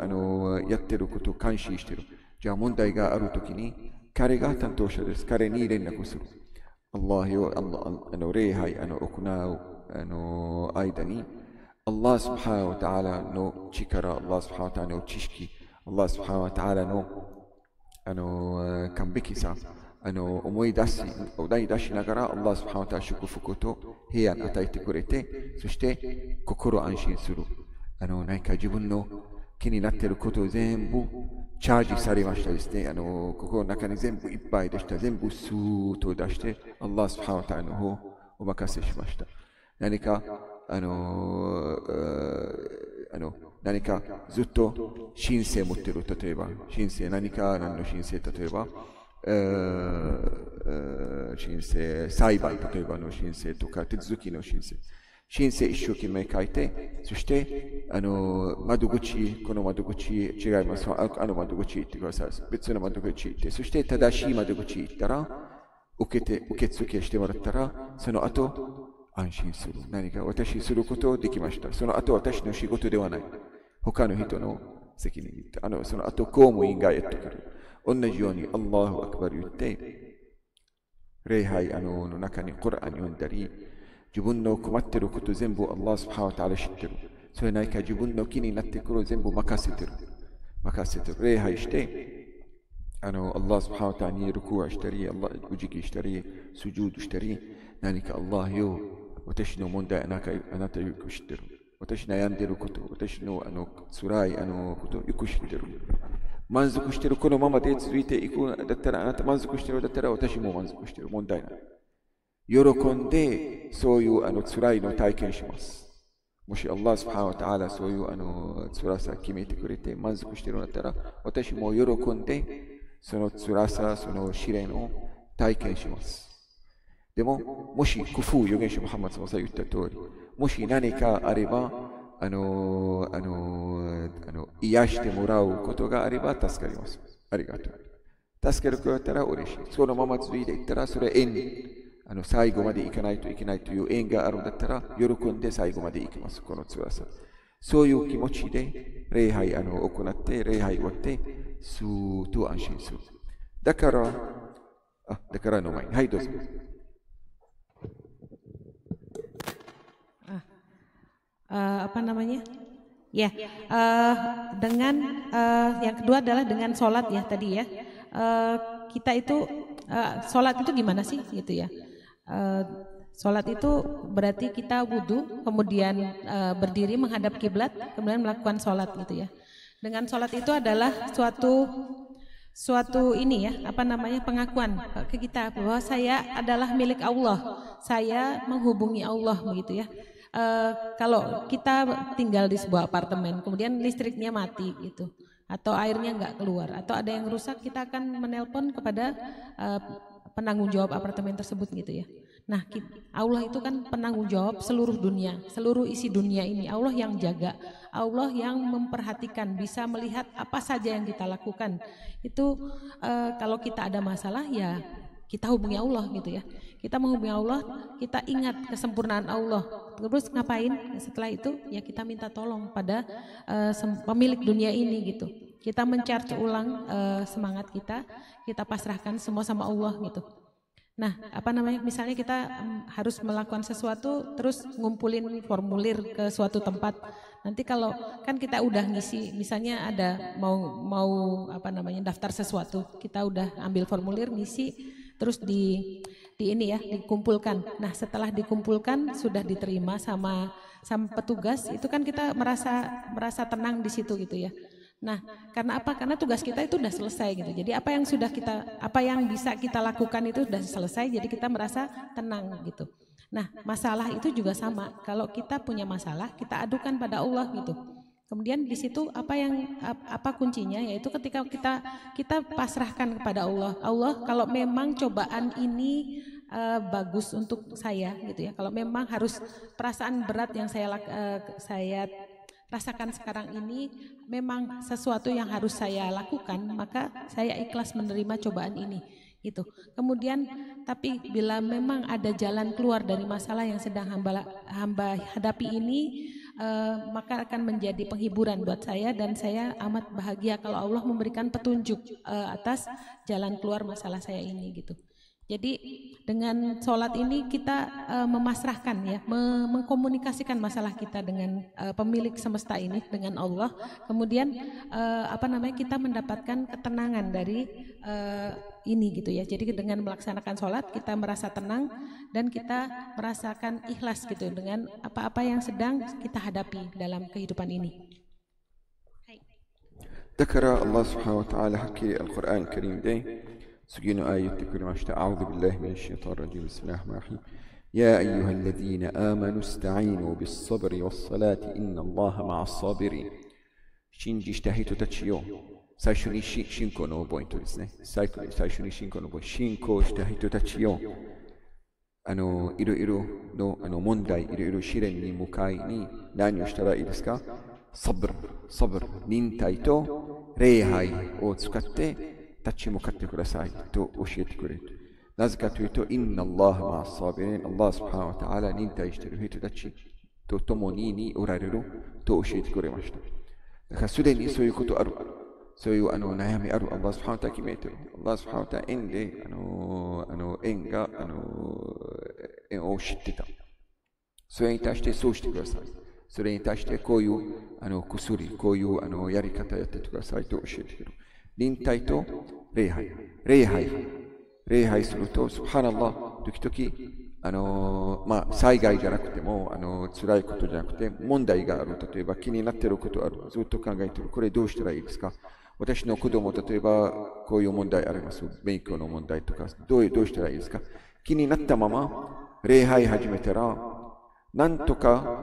やってることを監視してる。じゃあ問題があるときに、彼が担当者です。彼に連絡する。Allah を礼拝行う間に、Allah subhanahu wa ta'ala の力、Allah subhanahu wa ta'ala の知識、Allah subhanahu wa ta'ala の完璧さ、思い出しながら Allah subhanahu wa ta'ala 祝福と平安与えてくれて、そして心安心する。何か自分の気になっていることを全部チャージされましたですね。心の中に全部いっぱいでした。全部スーッと出して、Allah subhanahu wa ta'ala の方をお任せしました。何かずっと申請持っている。例えば、何の申請、例えば、裁判、例えばの申請とか、手続きの申請一生懸命書いて、そして、この窓口違います。窓口行ってください。別の窓口行って、そして正しい窓口行ったら、受付してもらったら、その後、安心する。何か私することできました。その後私の仕事ではない。他の人の責任。その後公務員がやってくる。同じように、Allahu Akbar 言って、礼拝の中にコラン読んだり、自分の困っていること全部アッラースブハナウタアラ知ってる。それないか自分の気になってくる全部任せてる。礼拝して、アッラースブハナウタアにルクアしたり、お辞儀したり、スジュードしたり、何かアッラーよ、私の問題あなたよく知ってる。私悩んでいること、私の辛いことをよく知ってる。満足しているこのままで続いていくだったら、あなた満足しているだったら私も満足している。問題ない。喜んでそういう辛いのを体験します。もしアッラースブハナウタアラそういう辛さ決めてくれて満足しているんだったら、私も喜んでその辛さ、その試練を体験します。でも、もしクフー、預言者ムハンマドさんが言った通り、もし何かあれば、癒してもらうことがあれば助かります。ありがとう。助けることだったら嬉しい。そのまま続いていったら、それ最後まで行かないといけないという縁があるんだったら、喜んで最後まで行きます。この辛さ。そういう気持ちで、礼拝行って、礼拝終わって、スーッと安心する。だからの前に。はい、どうぞ。Apa namanya? Ya, dengan yang kedua adalah dengan sholat ya tadi ya. Kita itu sholat itu gimana sih gitu ya? Sholat itu berarti kita wudhu, kemudian berdiri menghadap kiblat, kemudian melakukan sholat gitu ya. Dengan sholat itu adalah suatu ini ya, apa namanya, pengakuan ke kita bahwa saya adalah milik Allah, saya menghubungi Allah begitu ya. Kalau kita tinggal di sebuah apartemen, kemudian listriknya mati gitu, atau airnya nggak keluar, atau ada yang rusak, kita akan menelpon kepada penanggung jawab apartemen tersebut gitu ya. Nah, Allah itu kan penanggung jawab seluruh dunia, seluruh isi dunia ini. Allah yang jaga, Allah yang memperhatikan, bisa melihat apa saja yang kita lakukan. Itu kalau kita ada masalah ya kita hubungi Allah gitu ya. Kita menghubungi Allah, kita ingat kesempurnaan Allah. Terus ngapain? Setelah itu ya kita minta tolong pada pemilik dunia ini gitu. Kita mencharge ulang semangat kita pasrahkan semua sama Allah gitu. Nah, apa namanya? Misalnya kita harus melakukan sesuatu, terus ngumpulin formulir ke suatu tempat. Nanti kalau kan kita udah ngisi, misalnya ada mau apa namanya, daftar sesuatu, kita udah ambil formulir, ngisi, terus di ini ya, dikumpulkan. Nah, setelah dikumpulkan sudah diterima sama petugas, itu kan kita merasa tenang di situ gitu ya. Nah, karena apa? Karena tugas kita itu udah selesai gitu. Jadi apa yang bisa kita lakukan itu udah selesai, jadi kita merasa tenang gitu. Nah, masalah itu juga sama. Kalau kita punya masalah, kita adukan pada Allah gitu. Kemudian di situ apa kuncinya? Yaitu ketika kita pasrahkan kepada Allah. Allah, kalau memang cobaan ini bagus untuk saya gitu ya. Kalau memang harus perasaan berat yang saya rasakan sekarang ini memang sesuatu yang harus saya lakukan, maka saya ikhlas menerima cobaan ini gitu. Kemudian tapi bila memang ada jalan keluar dari masalah yang sedang hamba hadapi ini, maka akan menjadi penghiburan buat saya, dan saya amat bahagia kalau Allah memberikan petunjuk atas jalan keluar masalah saya ini gitu. Jadi dengan sholat ini kita memasrahkan ya, mengkomunikasikan masalah kita dengan pemilik semesta ini, dengan Allah. Kemudian kita mendapatkan ketenangan dari ini gitu ya. Jadi dengan melaksanakan sholat kita merasa tenang dan kita merasakan ikhlas gitu dengan apa-apa yang sedang kita hadapi dalam kehidupan ini. ذكر الله سبحانه وتعالى حكي القرآن الكريم ده سجين آية كلمة أعوذ بالله من الشيطان الرجيم بسم الله الرحمن الرحيم يا أيها الذين آمنوا استعينوا بالصبر والصلاة إن الله مع الصابرين شينجي اشتهيتو تاتشيو سايشوني شينكو نو بوينتوですね最初にシンコのポイントシンコをした人たちよいろいろの問題いろいろ試練に向かいに何をしたらいいですかサブル忍耐と礼拝を使って立ち向かってくださいと教えてくれる。なぜかというと、インナアッラーマアッサビリン、アッラースブハナウタアラ忍耐している人たちと共におられると教えてくれました。だからすでにそういうことある。そういう悩みある。アッラースブハナウタア決めてる。アッラースブハナウタア縁で縁が、縁を知ってた。それに対してそうしてください。それに対してこういう薬、こういうやり方やってくださいと教えてくる。臨退と礼拝。礼拝すると、スブハナラ、時々、災害じゃなくても、辛いことじゃなくて、問題がある。例えば気になっていることある。ずっと考えている。これどうしたらいいですか？私の子供、例えばこういう問題あります。勉強の問題とか、どうしたらいいですか？気になったまま、礼拝始めたら、なんとか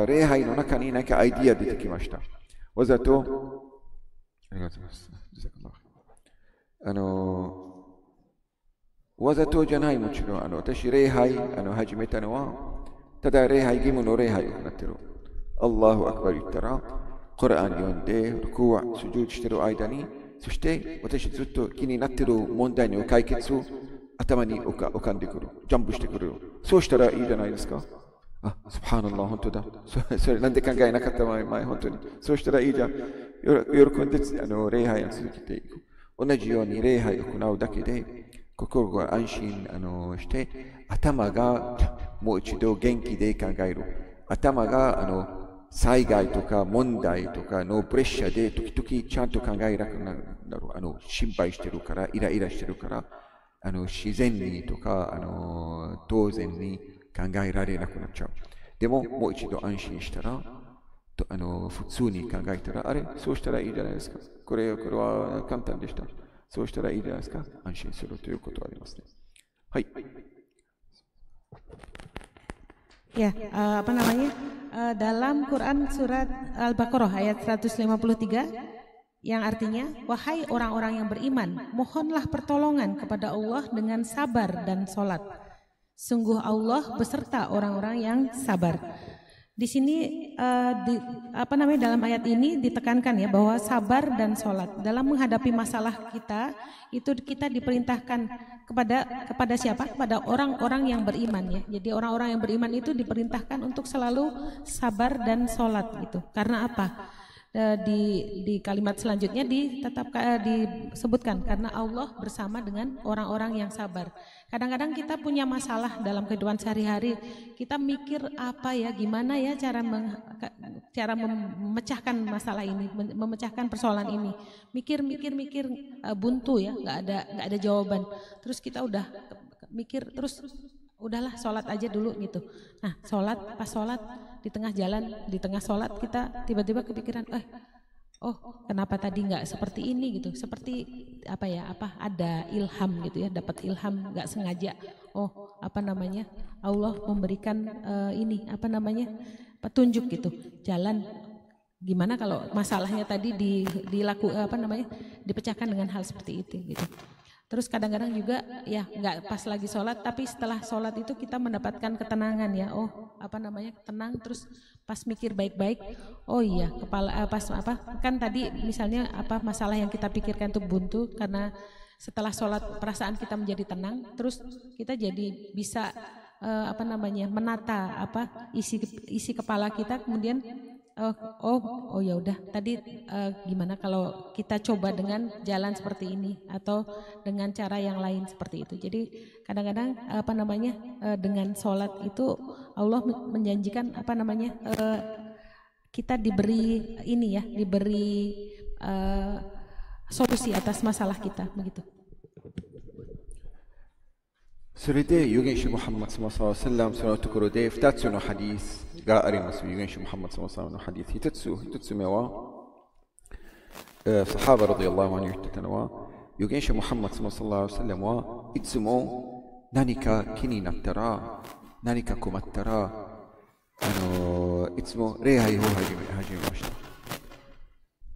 礼拝の中に何かアイディア出てきました。わざと、ありがとうございます。わざとじゃない、もちろん。私、礼拝始めたのは、ただ礼拝、義務の礼拝を行っている。アッラフアクバル言ったら、コラン読んで、ルクワ、スジュードしている間に、そして私ずっと気になっている問題の解決を頭に浮かんでくる。ジャンプしてくる。そうしたらいいじゃないですか。スブハナラ、本当だ。それなんで考えなかった前、本当に。そうしたらいいじゃん。喜んで礼拝を続けていく。同じように礼拝を行うだけで、心が安心して、頭がもう一度元気で考える。頭が災害とか問題とかのプレッシャーで時々ちゃんと考えなくなる。心配してるから、イライラしてるから、自然にとか、当然に考えられなくなっちゃう。でも、もう一度安心したら、普通に考えたら、そうしたらいいじゃないですか。これは簡単でした。そうしたらいいじゃないですか。安心するということがありますね。はい。Ya, dalam Quran surat Al-Baqarah ayat 153 yang artinya, wahai orang-orang yang beriman, mohonlah pertolongan kepada Allah dengan sabar dan sholat. Sungguh Allah beserta orang-orang yang sabar. Di sini dalam ayat ini ditekankan ya bahwa sabar dan sholat dalam menghadapi masalah kita itu kita diperintahkan kepada siapa? Kepada orang-orang yang beriman ya. Jadi orang-orang yang beriman itu diperintahkan untuk selalu sabar dan sholat gitu. Karena apa? Di kalimat selanjutnya disebutkan karena Allah bersama dengan orang-orang yang sabar. Kadang-kadang kita punya masalah dalam kehidupan sehari-hari, kita mikir gimana ya cara memecahkan masalah ini, memecahkan persoalan ini. Mikir buntu ya, nggak ada jawaban. Terus kita udah mikir terus udahlah sholat aja dulu gitu. Nah pas sholat di tengah jalan, di tengah sholat kita tiba-tiba kepikiran, kenapa tadi nggak seperti ini gitu, seperti ada ilham gitu ya, dapat ilham nggak sengaja. Allah memberikan petunjuk gitu, jalan. Gimana kalau masalahnya tadi dipecahkan dengan hal seperti itu gitu. Terus kadang-kadang juga ya nggak pas lagi sholat, tapi setelah sholat itu kita mendapatkan ketenangan ya. Tenang, terus pas mikir baik-baik, kan tadi misalnya masalah yang kita pikirkan itu buntu karena setelah sholat perasaan kita menjadi tenang, terus kita jadi bisa menata isi kepala kita, kemudian ya udah tadi gimana kalau kita coba dengan jalan seperti ini atau dengan cara yang lain seperti itu. Jadi kadang-kadang dengan sholat itu Allah menjanjikan kita diberi solusi atas masalah kita begitu. それで預言者ムハンマドsallallahu alaihi wasallamそのところで2つのハディスがあります。預言者ムハンマドsallallahu alaihi wasallamのハディス1つ目はサハバラディアラーマに言ってたのは、預言者ムハンマドsallallahu alaihi wasallamはいつも何か気になったら、何か困ったら、いつも礼拝を始めました。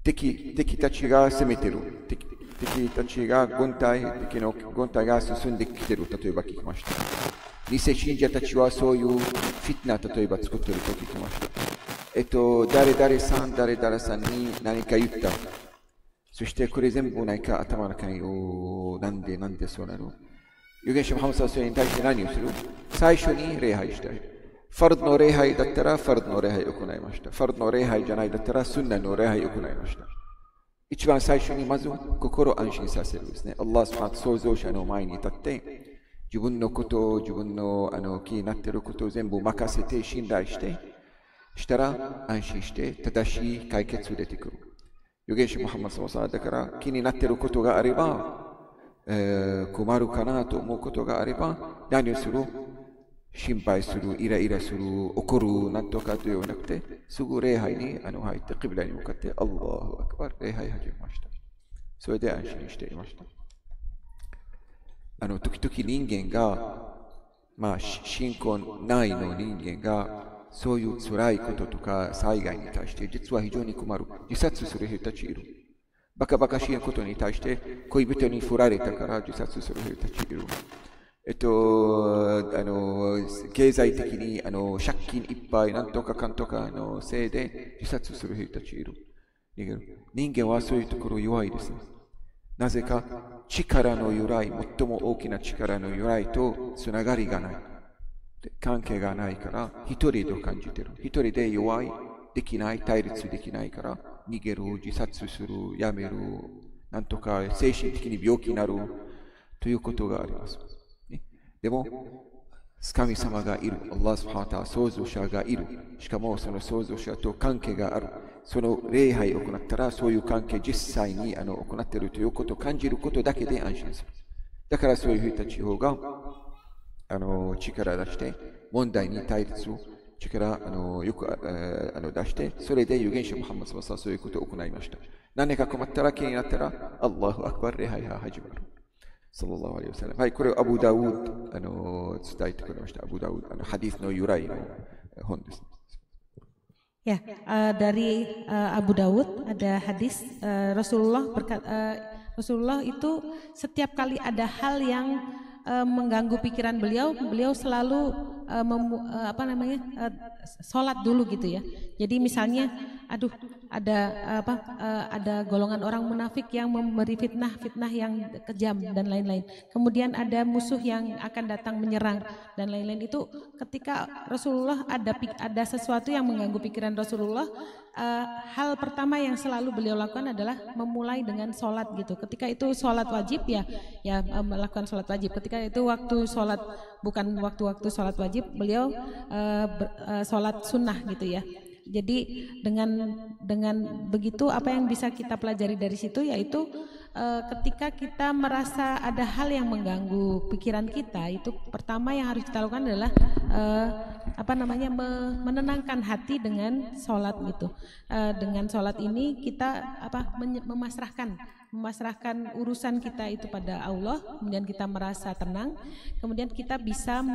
敵たちが攻めてる。敵たちが敵の軍隊が進んできている。例えば聞きました。偽信者たちはそういうフィトナ例えば作っていると聞きました。誰々さんに何か言った。そしてこれ全部何か頭の中に、なんでそうなの？預言者ムハンマドに対して何をする？最初に礼拝したい。ファルドの礼拝だったらファルドの礼拝を行いました。ファルドの礼拝じゃないだったらスンナの礼拝を行いました。一番最初にまず心を安心させるですね。アッラースパート創造者の前に立って自分のことを、自分の気になっていることを全部任せて信頼して、したら安心して正しい解決出てくる。預言者ムハンマドさんだから気になっていることがあれば、困るかなと思うことがあれば、何をする？心配する、イライラする、怒る、なんとかというのなくて、すぐ礼拝に入って、キブラに向かって、アッラーアクバル、礼拝始めました。それで安心していました。時々人間が、信仰ないの人間が、そういう辛いこととか災害に対して、実は非常に困る。自殺する人たちいる。バカバカしいことに対して、恋人に振られたから自殺する人たちいる。経済的に借金いっぱい、なんとかかんとかのせいで自殺する人たちいる。人間はそういうところ弱いですね。なぜか力の由来、最も大きな力の由来とつながりがない。関係がないから一人で感じている。一人で弱い、できない、対立できないから逃げる、自殺する、やめる、なんとか精神的に病気になるということがあります。でも、神様がいる。アッラースハーター、創造者がいる。しかもその創造者と関係がある。その礼拝を行ったら、そういう関係実際に行っているということを感じることだけで安心する。だからそういう人たち方が力出して、問題に対立を力よく出して、それで預言者ムハンマドはそういうことを行いました。何か困ったら気になったら、アッラーアクバル礼拝が始まる。サララアレイワサラム。はい、これをアブダウッ伝えてくれました。アブダウッハディスの由来の本です。Ya, dari Abu Dawud ada hadis Rasulullah Rasulullah itu setiap kali ada hal yang mengganggu pikiran beliau selalu sholat dulu gitu ya. Jadi misalnya, ada golongan orang munafik yang memberi fitnah yang kejam dan lain-lain. Kemudian ada musuh yang akan datang menyerang dan lain-lain. Itu ketika Rasulullah ada sesuatu yang mengganggu pikiran Rasulullah, hal pertama yang selalu beliau lakukan adalah memulai dengan sholat gitu. Ketika itu sholat wajib ya melakukan sholat wajib. Ketika itu waktu sholat bukan waktu-waktu sholat wajib, beliau sholat sunnah gitu ya. Jadi dengan begitu apa yang bisa kita pelajari dari situ yaitu ketika kita merasa ada hal yang mengganggu pikiran kita, itu pertama yang harus kita lakukan adalah menenangkan hati dengan sholat gitu. Dengan sholat ini kita memasrahkan urusan kita itu pada Allah, kemudian kita merasa tenang, kemudian kita bisa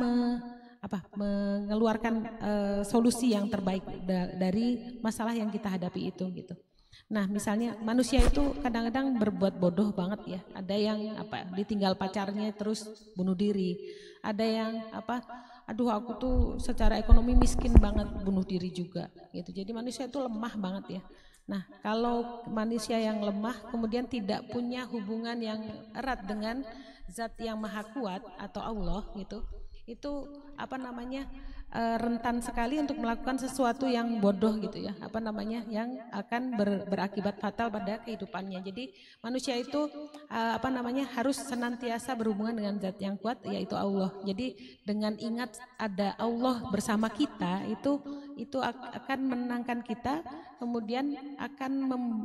mengeluarkan solusi yang terbaik dari masalah yang kita hadapi itu gitu. Nah, misalnya manusia itu kadang-kadang berbuat bodoh banget ya. Ada yang ditinggal pacarnya terus bunuh diri. Ada yang aku tuh secara ekonomi miskin banget, bunuh diri juga gitu. Jadi manusia itu lemah banget ya. Nah, kalau manusia yang lemah kemudian tidak punya hubungan yang erat dengan Zat yang Maha Kuat atau Allah gitu, itu rentan sekali untuk melakukan sesuatu yang bodoh gitu ya, yang akan berakibat fatal pada kehidupannya. Jadi manusia itu harus senantiasa berhubungan dengan Zat yang kuat, yaitu Allah. Jadi dengan ingat ada Allah bersama kita, itu akan menenangkan kita, kemudian akan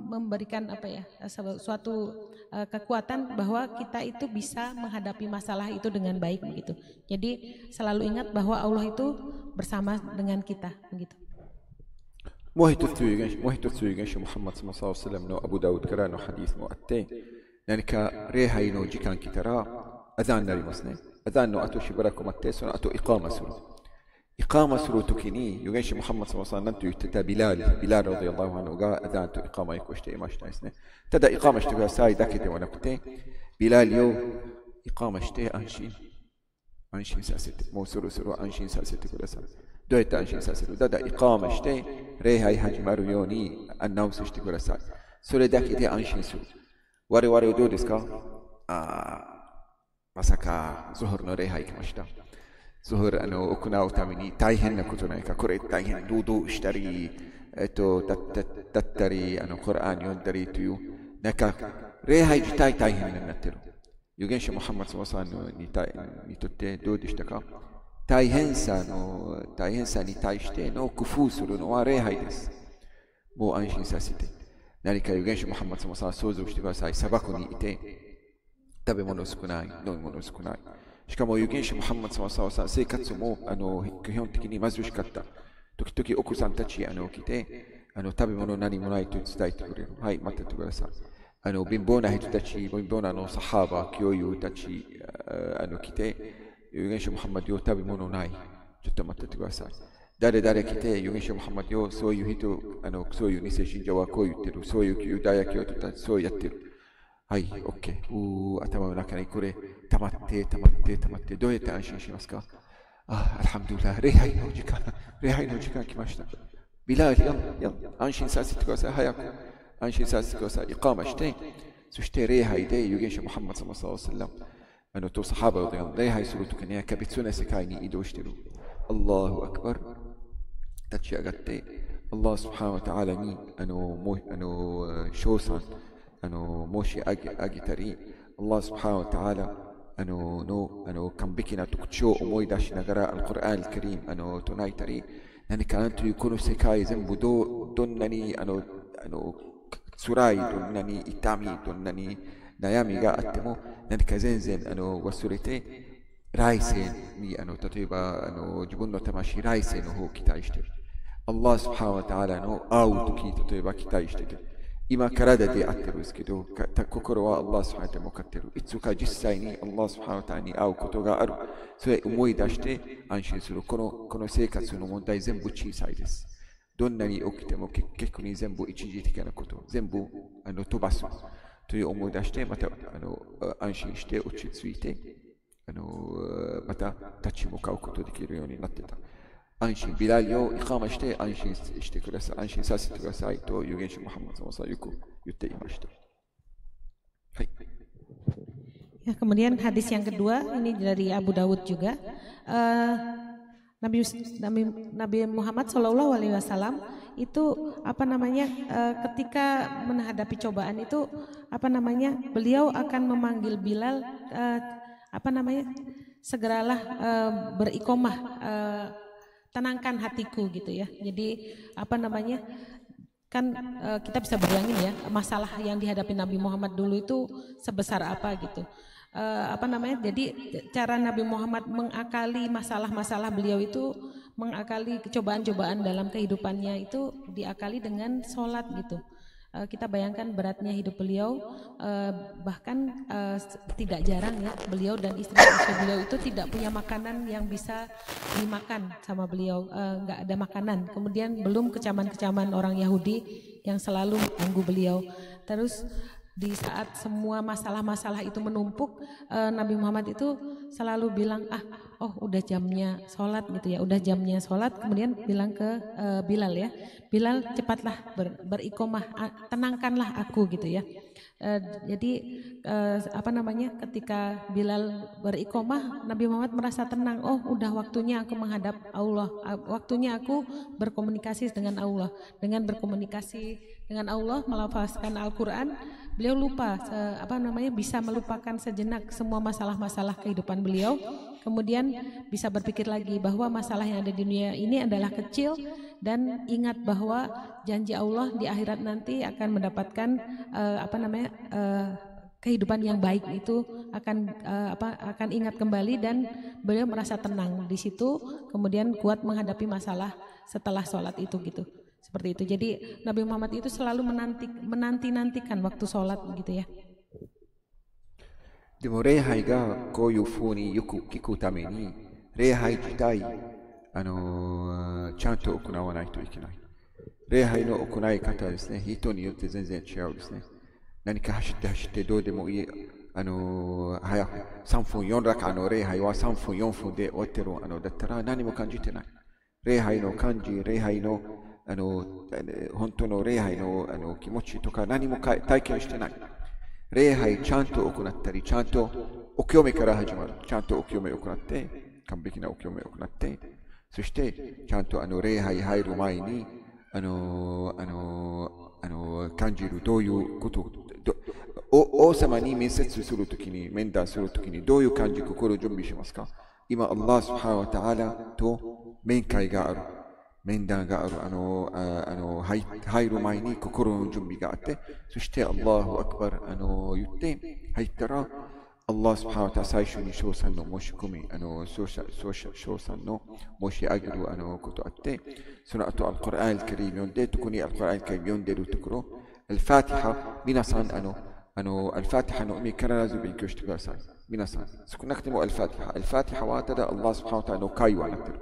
memberikan suatu kekuatan bahwa kita itu bisa menghadapi masalah itu dengan baik begitu. Jadi selalu ingat bahwa Allah itu bersama dengan kita begitu. もう一つ預言者ムハンマドサラサラムのアブダウドからのハディスもあって、何か礼拝の時間来たらアザンになりますね。アザンの後しばらく待って、その後イカーマする。イカーマするときに預言者ムハンマドサラサラムなんと言ってたビラールラディアラハンがアザンとイカーマを起こしていましたですね。ただイカーマしてくださいだけではなくて、ビラールをイカーマして安心させて、もうそろそろ安心させてください。どうやって安心させる？ただイカーマして礼拝始まるようにアナウンスしてください。それだけで安心する。我々はどうですか？まさかゾホルの礼拝来ました。ゾホル行うために大変なことないか？これ大変、堂々したり、だったり、コラーン読んだりという、なんか礼拝自体大変になってる。預言者ムハンマドさんにとってどうでしたか？大変さに対しての工夫するのは礼拝です。もう安心させて。何か預言者ムハンマドさん想像してください。砂漠にいて、食べ物少ない、飲み物少ない。しかも預言者ムハンマドさん生活も基本的に貧しかった。時々奥さんたち来て、食べ物何もないと伝えてくれる。はい、待っててください。貧乏な人たち、貧乏なサハバ、教友たち来て、預言者ムハンマドよ、食べ物ない。ちょっと待っててください。誰々来て、預言者ムハンマドよ、そういう人、そういう偽信者はこう言ってる。そういうユダヤ教徒たち、そうやってる。はい、OK。頭の中にこれ、溜まって、どうやって安心しますか？アルハムドリラ、礼拝の時間来ました。ビラール、安心させてください。早く。安心させてください。イカーマして、そして礼拝で預言者ムハンマドサラムとサハバを礼拝するときには別な世界に移動している。アッラーアクバル。立ち上がって、アッラースブハナタアラに称賛、申し上げたり、アッラースブハナタアラの完璧な特徴を思い出しながら、アルコラン・アルカリーム唱えたり、何かなんというこの世界全部どんなに辛い、どんなに痛み、どんなに悩みがあっても、何か全然忘れて、来世に、例えば自分の魂、来世の方を期待している。アッラースブハナワタアラの会うとき、例えば期待している。今、体で会ってるんですけど、心はアッラースブハナワタアラに向かっている。いつか実際にアッラースブハナワタアラに会うことがある。それを思い出して安心する。この生活の問題全部小さいです。どんなに起きても結局に全部一時的なこと、全部飛ばすという思い出して、また安心して落ち着いて、また立ち向かうことができるようになってた。安心、ビラリをイカーマして安心してください。安心させてくださいと預言者ムハンマドさんはよく言っていました。はい。Ya, kemudian hadis yang kedua ini dari Abu Dawud juga. Nabi Muhammad SAW itu ketika menghadapi cobaan itu beliau akan memanggil Bilal segeralah beriqomah, tenangkan hatiku gitu ya. Jadi kan kita bisa bayangin ya masalah yang dihadapi Nabi Muhammad dulu itu sebesar apa gitu. Jadi cara Nabi Muhammad mengakali masalah-masalah beliau itu, mengakali cobaan-cobaan dalam kehidupannya itu diakali dengan sholat gitu. Kita bayangkan beratnya hidup beliau, bahkan tidak jarang ya beliau dan istri beliau itu tidak punya makanan yang bisa dimakan sama beliau, nggak ada makanan. Kemudian belum kecaman-kecaman orang Yahudi yang selalu mengganggu beliau. Terus di saat semua masalah-masalah itu menumpuk, Nabi Muhammad itu selalu bilang, udah jamnya sholat gitu ya, udah jamnya sholat. Kemudian bilang ke Bilal ya, Bilal cepatlah beriqomah, tenangkanlah aku gitu ya. Jadi ketika Bilal beriqomah, Nabi Muhammad merasa tenang. Udah waktunya aku menghadap Allah, waktunya aku berkomunikasi dengan Allah. Dengan berkomunikasi dengan Allah, melafazkan Al-Quran, beliau lupa bisa melupakan sejenak semua masalah-masalah kehidupan beliau. Kemudian bisa berpikir lagi bahwa masalah yang ada di dunia ini adalah kecil, dan ingat bahwa janji Allah di akhirat nanti akan mendapatkan kehidupan yang baik itu akan ingat kembali, dan beliau merasa tenang di situ. Kemudian kuat menghadapi masalah setelah sholat itu gitu. Seperti itu. Jadi Nabi Muhammad itu selalu menanti-nantikan waktu sholat gitu ya. でも礼拝がこういうふうによく聞くために、礼拝自体、ちゃんと行わないといけない。礼拝の行い方はですね、人によって全然違うですね。何か走ってどうでもいい。早く3分4ラカの礼拝は3分4分で終わってるだったら何も感じてない。礼拝の感じ、礼拝の本当の礼拝の気持ちとか何も体験してない。礼拝ちゃんと行ったり、ちゃんとお清めから始まる。ちゃんとお清めを行って、完璧なお清めを行って、そしてちゃんと礼拝入る前に感じるどういうこと王様に面接するときに、面談するときに、どういう感じで心を準備しますか？今、アッラースハーワタアラと面会がある。面談がある。入る前に心の準備があって、そして、アッラーフアクバル、言って、入ったら、アッラースハーワタ最初に賞賛の申し込み、賞賛の申し上げることあって、その後、アルコランカリー読んで、特にアルコランカリー読んでるところ、アルファティハ、皆さん、アルファティハの意味必ず勉強してください。皆さん、少なくてもアルファティハ。アルファティハはただ、アッラースハーワタの会話になってる。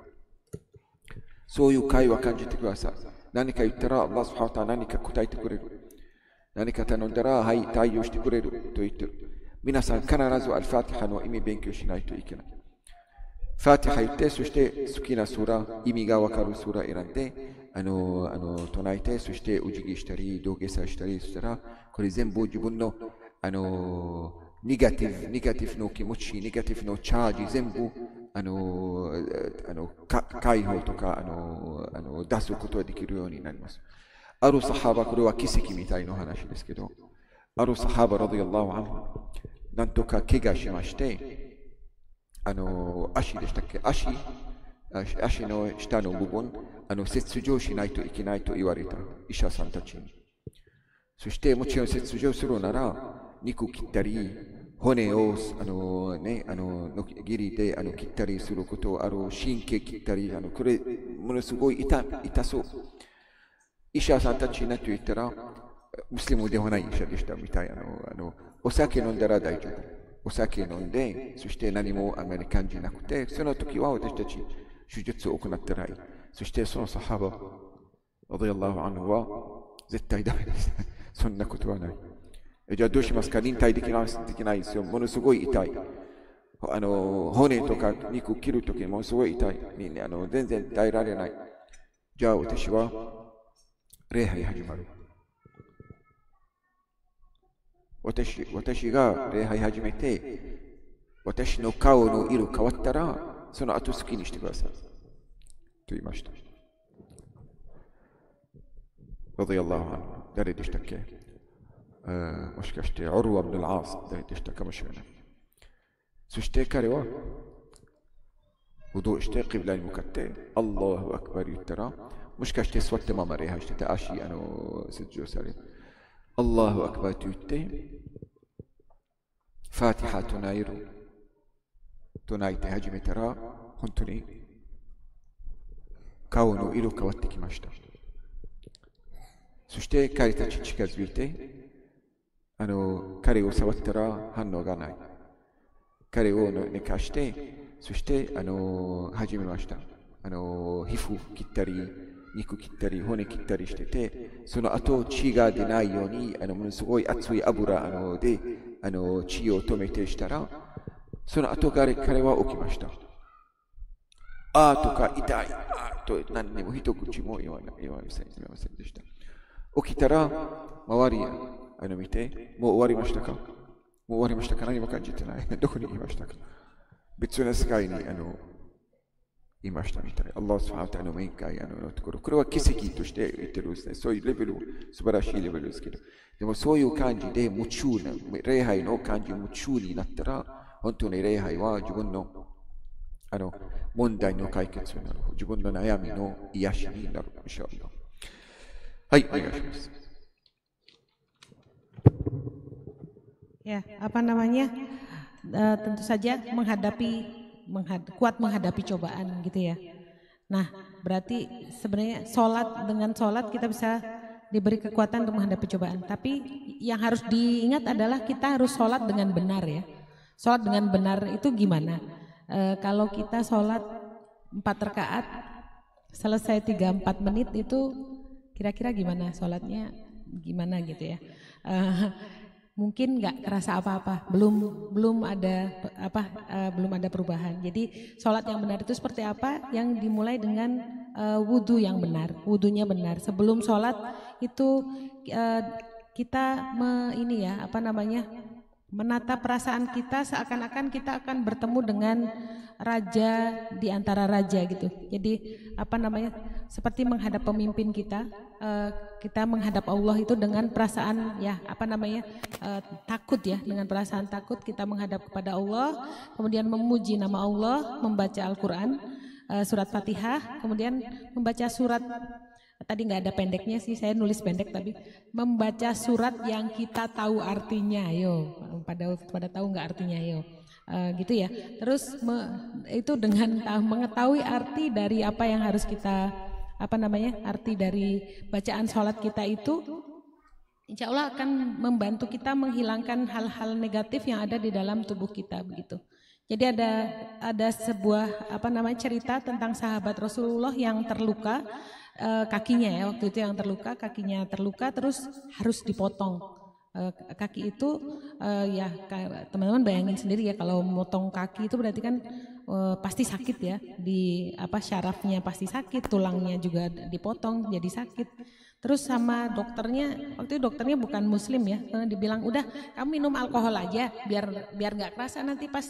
そういう会話感じてください。何か言ったら、アッラースハーワタ何か答えてくれる。何か頼んだら、はい、対応してくれると言ってる。皆さん必ずアルファティハの意味勉強しないといけない。ファティハ言って、そして好きなスーラ、意味がわかるスーラ選んで、唱えて、そしてお辞儀したり、土下座したりしたら、これ全部自分の、ネガティブの気持ち、ネガティブのチャージ、全部、解放とか、出すことができるようになります。あるサハバ、これは奇跡みたいな話ですけど、あるサハバ、ラディアッラーアンフ、なんとか怪我しまして、足でしたっけ？足の下の部分、切除しないといけないと言われた医者さんたちに。そして、もちろん切除するなら、肉切ったり、骨を、の切りで切ったりすること、神経切ったり、これ、ものすごい痛そう。医者さんたちになって言ったら、ムスリムではない医者でしたみたい。お酒飲んだら大丈夫。お酒飲んで、そして何もあまり感じなくて、その時は私たち手術を行ったらいい。そしてそのサハバ、ラディアッラーアンフは絶対ダメです。そんなことはない。じゃあどうしますか？忍耐できないですよ。ものすごい痛い。骨とか肉切るときにものすごい痛い。全然耐えられない。じゃあ私は礼拝始まる。私が礼拝始めて、私の顔の色変わったら、その後好きにしてください。と言いました。ラディアッラーアンフ、誰でしたっけ？もしかして、ウルワ・ブン・アースでしたかもしれない。そして彼は、ウドして、キブラに向かって、アッラーアクバル言ったら、もしかして座ったまま礼拝してて、足、切除され、アッラーアクバルと言って、ファティハ唱えて始めたら、本当に顔の色変わってきました。そして彼たち近づいて、彼を触ったら反応がない。彼を寝かして、そして始めました。皮膚切ったり、肉切ったり、骨切ったりしてて、その後血が出ないように、ものすごい熱い油で血を止めてしたら、その後彼は起きました。あーとか痛い、あーと何にも一口も言わませんでした。起きたら、周り見て、もう終わりましたか？もう終わりましたか？何も感じてない。どこにいましたか？別の世界にいましたみたい。アッラースファータの面会のところ。これは奇跡として言ってるんですね。そういうレベル、素晴らしいレベルですけど。でもそういう感じで夢中な、礼拝の感じ夢中になったら、本当に礼拝は自分の問題の解決になる。自分の悩みの癒しになる。インシャアラ。はい、お願いします。Ya, tentu saja kuat menghadapi cobaan gitu ya. Nah, berarti sebenarnya dengan sholat kita bisa diberi kekuatan untuk menghadapi cobaan. Tapi yang harus diingat adalah kita harus sholat dengan benar ya. Sholat dengan benar itu gimana? Kalau kita sholat 4 rakaat selesai 3-4 menit itu kira-kira gimana sholatnya? Gimana gitu ya? Mungkin nggak kerasa apa-apa, belum ada perubahan. Jadi sholat yang benar itu seperti apa? Yang dimulai dengan wudhu yang benar, wudhunya benar. Sebelum sholat itu kita menata perasaan kita seakan-akan kita akan bertemu dengan raja di antara raja gitu. Jadi seperti menghadap pemimpin kita, kita menghadap Allah itu dengan perasaan takut ya, dengan perasaan takut kita menghadap kepada Allah, kemudian memuji nama Allah, membaca Al-Quran, surat Fatihah, kemudian membaca surat, tadi nggak ada pendeknya sih, saya nulis pendek, tapi membaca surat yang kita tahu artinya, pada tahu nggak artinya, gitu ya. Terus itu dengan mengetahui arti dari apa yang harus kita, arti dari bacaan sholat kita itu, insya Allah akan membantu kita menghilangkan hal-hal negatif yang ada di dalam tubuh kita, begitu. Jadi ada sebuah cerita tentang sahabat Rasulullah yang terluka, kakinya ya, waktu itu yang terluka, kakinya terluka terus harus dipotong. Kaki itu teman-teman bayangin sendiri ya, kalau motong kaki itu berarti kan pasti sakit ya, di syarafnya pasti sakit, tulangnya juga dipotong jadi sakit. Terus sama dokternya, waktu itu dokternya bukan muslim ya, dibilang udah kamu minum alkohol aja biar nggak kerasa nanti pas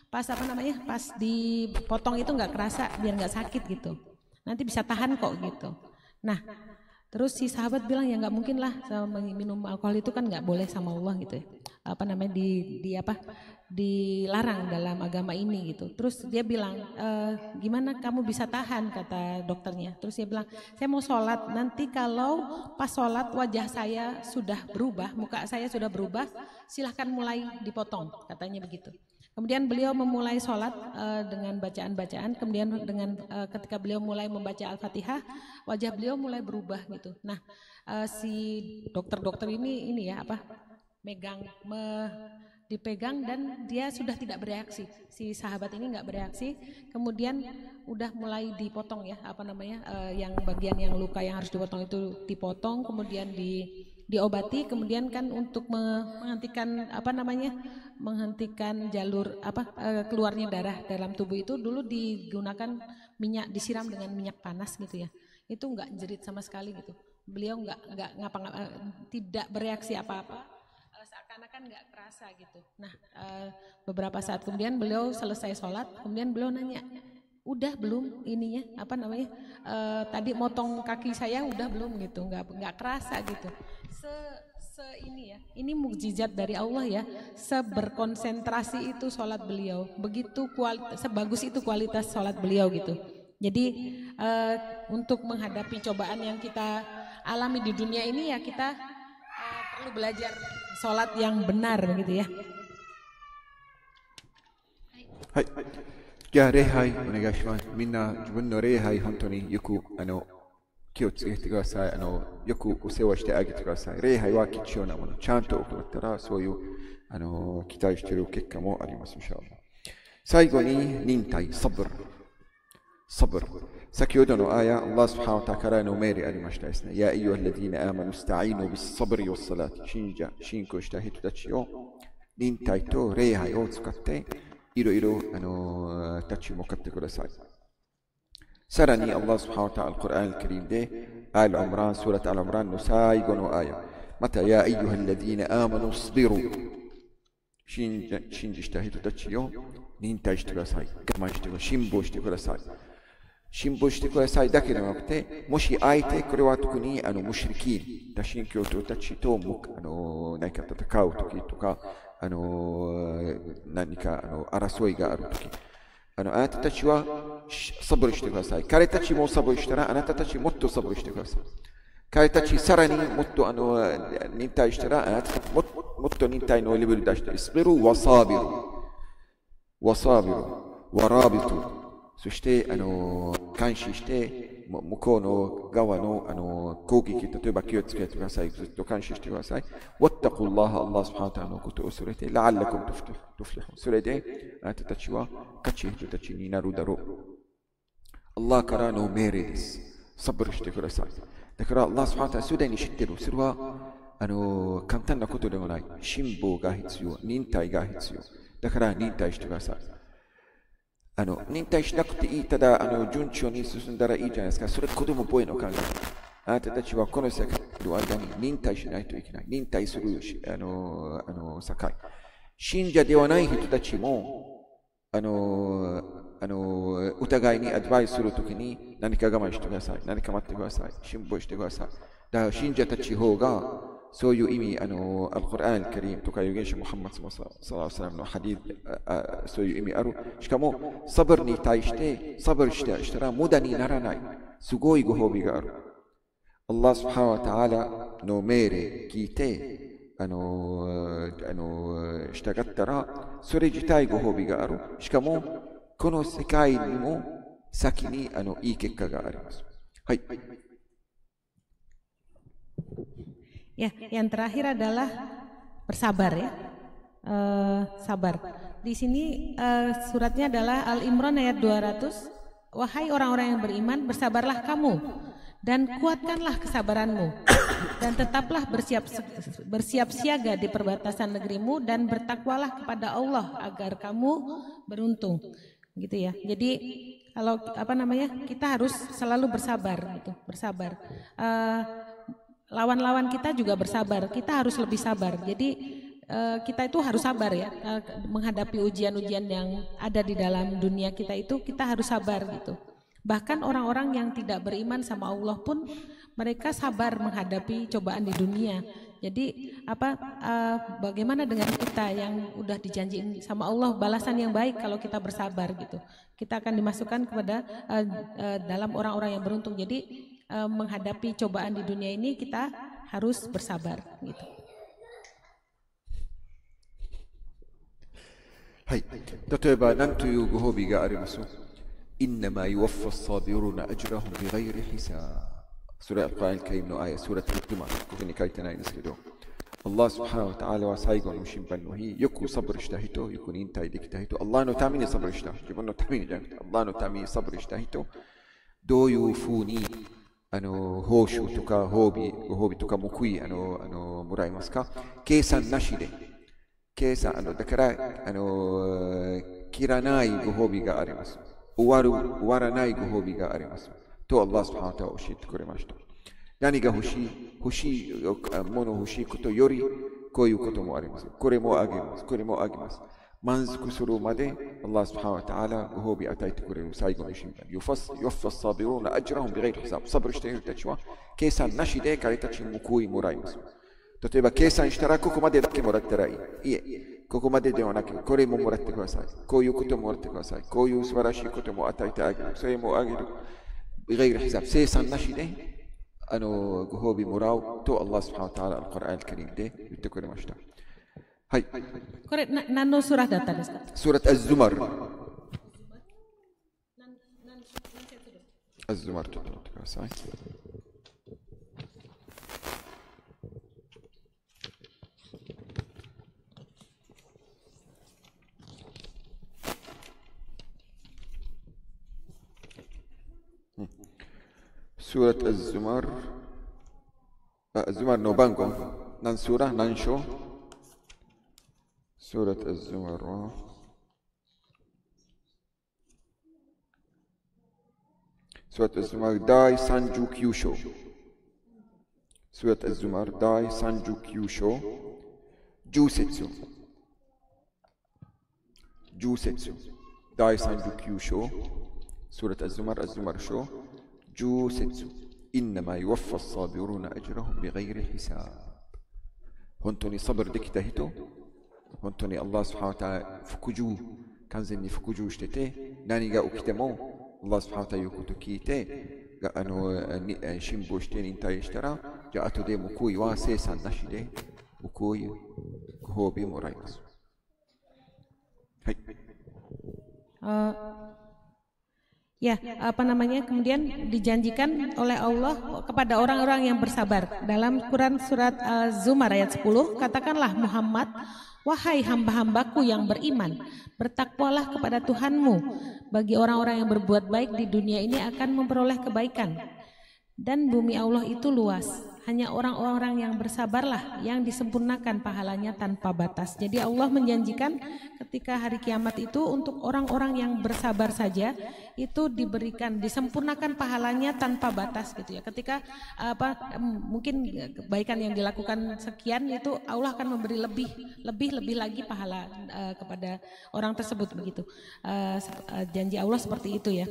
pas dipotong itu nggak kerasa, biar nggak sakit gitu, nanti bisa tahan kok gitu. Nah terus si sahabat bilang ya nggak mungkin lah, minum alkohol itu kan nggak boleh sama Allah gitu ya, dilarang dalam agama ini gitu. Terus dia bilang, gimana kamu bisa tahan, kata dokternya. Terus dia bilang, saya mau sholat, nanti kalau pas sholat wajah saya sudah berubah, muka saya sudah berubah, silahkan mulai dipotong, katanya begitu. Kemudian beliau memulai sholat dengan bacaan-bacaan, kemudian ketika beliau mulai membaca Al-Fatihah, wajah beliau mulai berubah gitu. Nah si dokter-dokter ini dipegang dan dia sudah tidak bereaksi, si sahabat ini nggak bereaksi, kemudian udah mulai dipotong ya, yang bagian yang luka yang harus dipotong itu dipotong, kemudian diobati, kemudian kan untuk menghentikan menghentikan jalur keluarnya darah dalam tubuh itu dulu digunakan minyak, disiram dengan minyak panas gitu ya, itu nggak jerit sama sekali gitu, beliau nggak tidak bereaksi apa-apa, seakan-akan nggak kerasa gitu. Nah beberapa saat kemudian beliau selesai sholat, kemudian beliau nanya, udah belum ininya tadi motong kaki saya udah belum gitu, nggak kerasa gitu. Ini ya, ini mukjizat dari Allah ya, seberkonsentrasi itu sholat beliau, begitu sebagus itu kualitas sholat beliau gitu. Jadi untuk menghadapi cobaan yang kita alami di dunia ini ya, kita perlu belajar sholat yang benar begitu ya. Hai. じゃあ礼拝お願いします。みんな自分の礼拝本当によく気をつけてください。よくお世話してあげてください。礼拝は貴重なもの。ちゃんと行ったらそういう期待している結果もあります。最後に忍耐、サブル。先ほどのアヤ、アッラースブハナウタからの命令ありましたですね。やアイユハッラディーナアーマヌスタイノビスサブリヨッサラティ。信仰した人たちを忍耐と礼拝を使っていろいろ立ち向かってください。さらにアッラースブハナウタアルコランアルカリムでアルアムラン、スーラトアルアムランの最後のアヤ。また、やアイユハッラディーナアーマヌスビル。信じした人たちを忍耐してください。我慢してください。辛抱してください。辛抱してくださいだけではなくて、もし相手、これは特にムシリキン、多神教徒たちと何か戦うときとか、何か争いがあるとき、あなたたちはサブルしてください。彼たちもサブルしたら、あなたたちもっとサブルしてください。彼たちさらにもっと忍耐したら、あなたたちもっと忍耐のレベル出して、イスビル、ワサビル、ワラビル。そして監視して向こうの側の攻撃、例えば気をつけてください。ずっと監視してください。واتقوا الله、アッラースブハナウタアラのことを恐れて、لعلكم تفلحون。それであなたたちは勝ち人たちになるだろう。アッラーからの命令です。サブルしてください。だからアッラースブハナウタアラすでに知っている。それは簡単なことではない。辛抱が必要、忍耐が必要。だから忍耐してください。忍耐しなくていい、ただ順調に進んだらいいじゃないですか。それ子供っぽいの考え。あなたたちはこの世界の間に忍耐しないといけない。忍耐する境。信者ではない人たちもお互いにアドバイスするときに何か我慢してください、何か待ってください、辛抱してください。だから信者たち方がそういう意味、アルコラン・アルカリームとか預言者ムハンマドサラーサラムのハディー、そういう意味ある。しかも、サブルに対して、サブルしたら無駄にならない。すごいご褒美がある。アッラースブハナワタアラの命令聞いて、従ったら、それ自体ご褒美がある。しかも、この世界にも先にいい結果があります。はい。Ya, yang terakhir adalah bersabar ya, sabar. Di sini suratnya adalah Al-Imran ayat 200. Wahai orang-orang yang beriman, bersabarlah kamu dan kuatkanlah kesabaranmu dan tetaplah bersiap siaga di perbatasan negerimu dan bertakwalah kepada Allah agar kamu beruntung. Gitu ya. Jadi kalau kita harus selalu bersabar gitu, bersabar. Lawan-lawan kita juga bersabar, kita harus lebih sabar. Jadi kita itu harus sabar ya, menghadapi ujian-ujian yang ada di dalam dunia kita itu kita harus sabar gitu. Bahkan orang-orang yang tidak beriman sama Allah pun mereka sabar menghadapi cobaan di dunia. Jadi bagaimana dengan kita yang udah dijanjiin sama Allah balasan yang baik kalau kita bersabar gitu. Kita akan dimasukkan kepada dalam orang-orang yang beruntung. Jadi menghadapi cobaan di dunia ini kita harus bersabar gitu. はい。例えば何というご褒美があります？インナマユワッファッサビルナアジュラフビガイリヒサ。それはアルカリカリムのアヤ、スーラットルティマ、ここに書いてないんですけど、アッラースブハナワタアラは最後の審判の日、よくサブルした人、よく忍耐できた人、アッラーのためにサブルした人、自分のためにじゃなくて、アッラーのためにサブルした人、どういうふうに報酬とかご褒美とか報いもらいますか？計算なしで。計算、だから、切らないご褒美があります。終わらないご褒美があります。と、アッラースブハナワタアラは教えてくれました。何が欲しいもの欲しいことより、こういうこともあります。これもあげます。これもあげます。満足するまで、アッラースブハナワタアラご褒美与えてくれる最後の審判。ユファッサビルナアジュラフビガイリヒサ。サブルしている人たちは、計算なしで彼たちに報いもらいます。例えば、計算したらここまでだけもらったらいい。いえ、ここまでではなく、これももらってください。こういうことももらってください。こういう素晴らしいことも与えてあげる。それもあげる。ビガイリヒサ。計算なしで、ご褒美もらうと、アッラースブハナワタアラ、アルコラン・アルカリームで言ってくれました。はい。これ何のスラだったんですか？スラット・アズマル。アズマル、ちょっと待ってください。スラット・アズマル。アズマルの番号。何スラ？何章？スラット・アズマルはスラット・アズマル第39章。スラット・アズマル第39章。10節。10節。第39章。スラット・アズマル章。10節。インナマユワッファッサビルナアジュラフビガイリヒサ。本当にサブルできた人、本当にアッラースブハナワタアラ完全に服従してて、何が起きてもアッラースブハナワタアラ言うこと聞いて、辛抱して忍耐したら、じゃあ後で報いは生産なしで報い、ご褒美もらいます。はい。Ya, kemudian dijanjikan oleh Allah kepada orang-orang yang bersabar. Dalam Quran surat Al-Zumar ayat 10, katakanlah Muhammad, wahai hamba-hambaku yang beriman, bertakwalah kepada Tuhanmu. Bagi orang-orang yang berbuat baik di dunia ini akan memperoleh kebaikan. Dan bumi Allah itu luas, hanya orang-orang yang bersabarlah yang disempurnakan pahalanya tanpa batas. Jadi Allah menjanjikan ketika hari kiamat itu untuk orang-orang yang bersabar saja itu diberikan, disempurnakan pahalanya tanpa batas gitu ya. Ketika mungkin kebaikan yang dilakukan sekian itu Allah akan memberi lebih lagi pahala kepada orang tersebut begitu. Janji Allah seperti itu ya.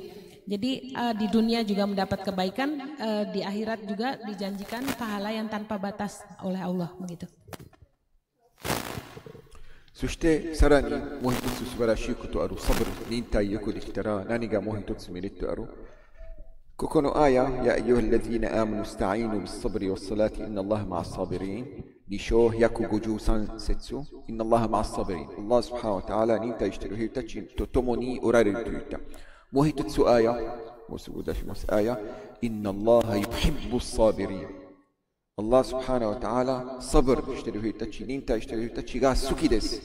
Jadi di dunia juga mendapat kebaikan, di akhirat juga dijanjikan pahala yang tanpa batas oleh Allah begitu. そしてさらにもう一つ素晴らしいことあるサブル、忍耐よくできたら何がもう一つメリットある？ここのアヤ、やアユハルラディーナアムヌスタイヌビスサブリワッサラティインナアラハマアッサビリン2章153節、インナアラハマアッサビリン、アラースブハワタアラ忍耐している人たちと共におられると言った。もう一つアヤ、もうすぐ出します。アヤ、インナアラハユヒッブッサビリン。アラースブハワタアラ、サブルしている人たち、忍耐している人たちが好きです。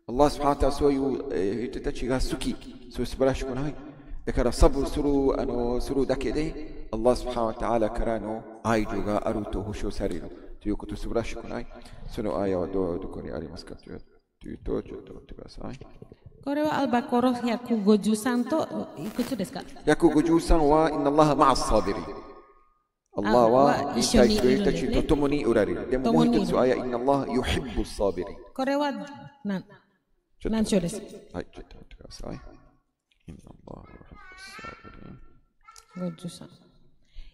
アラースブハワタアラ、そういう人たちが好き。そういう素晴らしくない。だからサブルするだけで、アラースブハワタアラからの愛情があると保証されるということ素晴らしくない。そのアヤはどこにありますかというと、ちょっと待ってください。これはアルバコロ153といくつですか？153はインナアラハマアッサビリン。アラーは忍耐している人たちと共におられる。でももう一つアヤ、インナアラハユヒッブッサビリン。これは何章です？はい、ちょっと待ってください。インナアラハユヒッブッサビリン。53.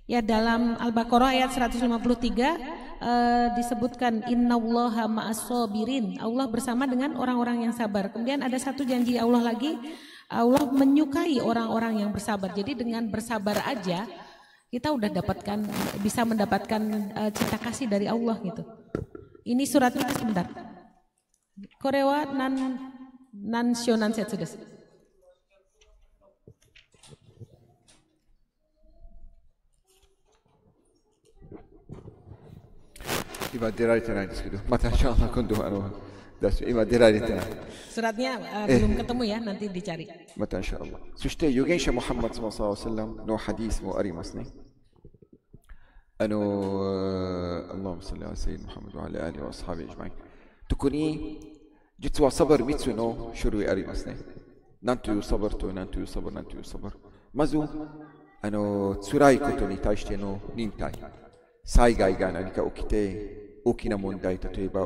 Ya, dalam Al-Baqarah ayat 153 disebutkan innallaha ma'as-sabirin. Allah bersama dengan orang-orang yang sabar. Kemudian ada satu janji Allah lagi, Allah menyukai orang-orang yang bersabar. Jadi dengan bersabar aja kita udah bisa mendapatkan cinta kasih dari Allah gitu. Ini suratnya sebentar. Korewa nan shonan setsu desu.今出られてないんですけど、また今度今出られてない。Suratnya belum ketemu ya, nanti dicari. またインシャアラー。そして預言者ムハンマドsallallahu alaihi wasallamのハディスもありますね。اللهم صل على سيدنا محمد وعلى آله وأصحابه أجمعين。特に実はサバル3つの種類ありますね。なんというサバルとなんというサバル、なんというサバル。まず辛いことに対しての忍耐。災害が何か起きて大きな問題、例えば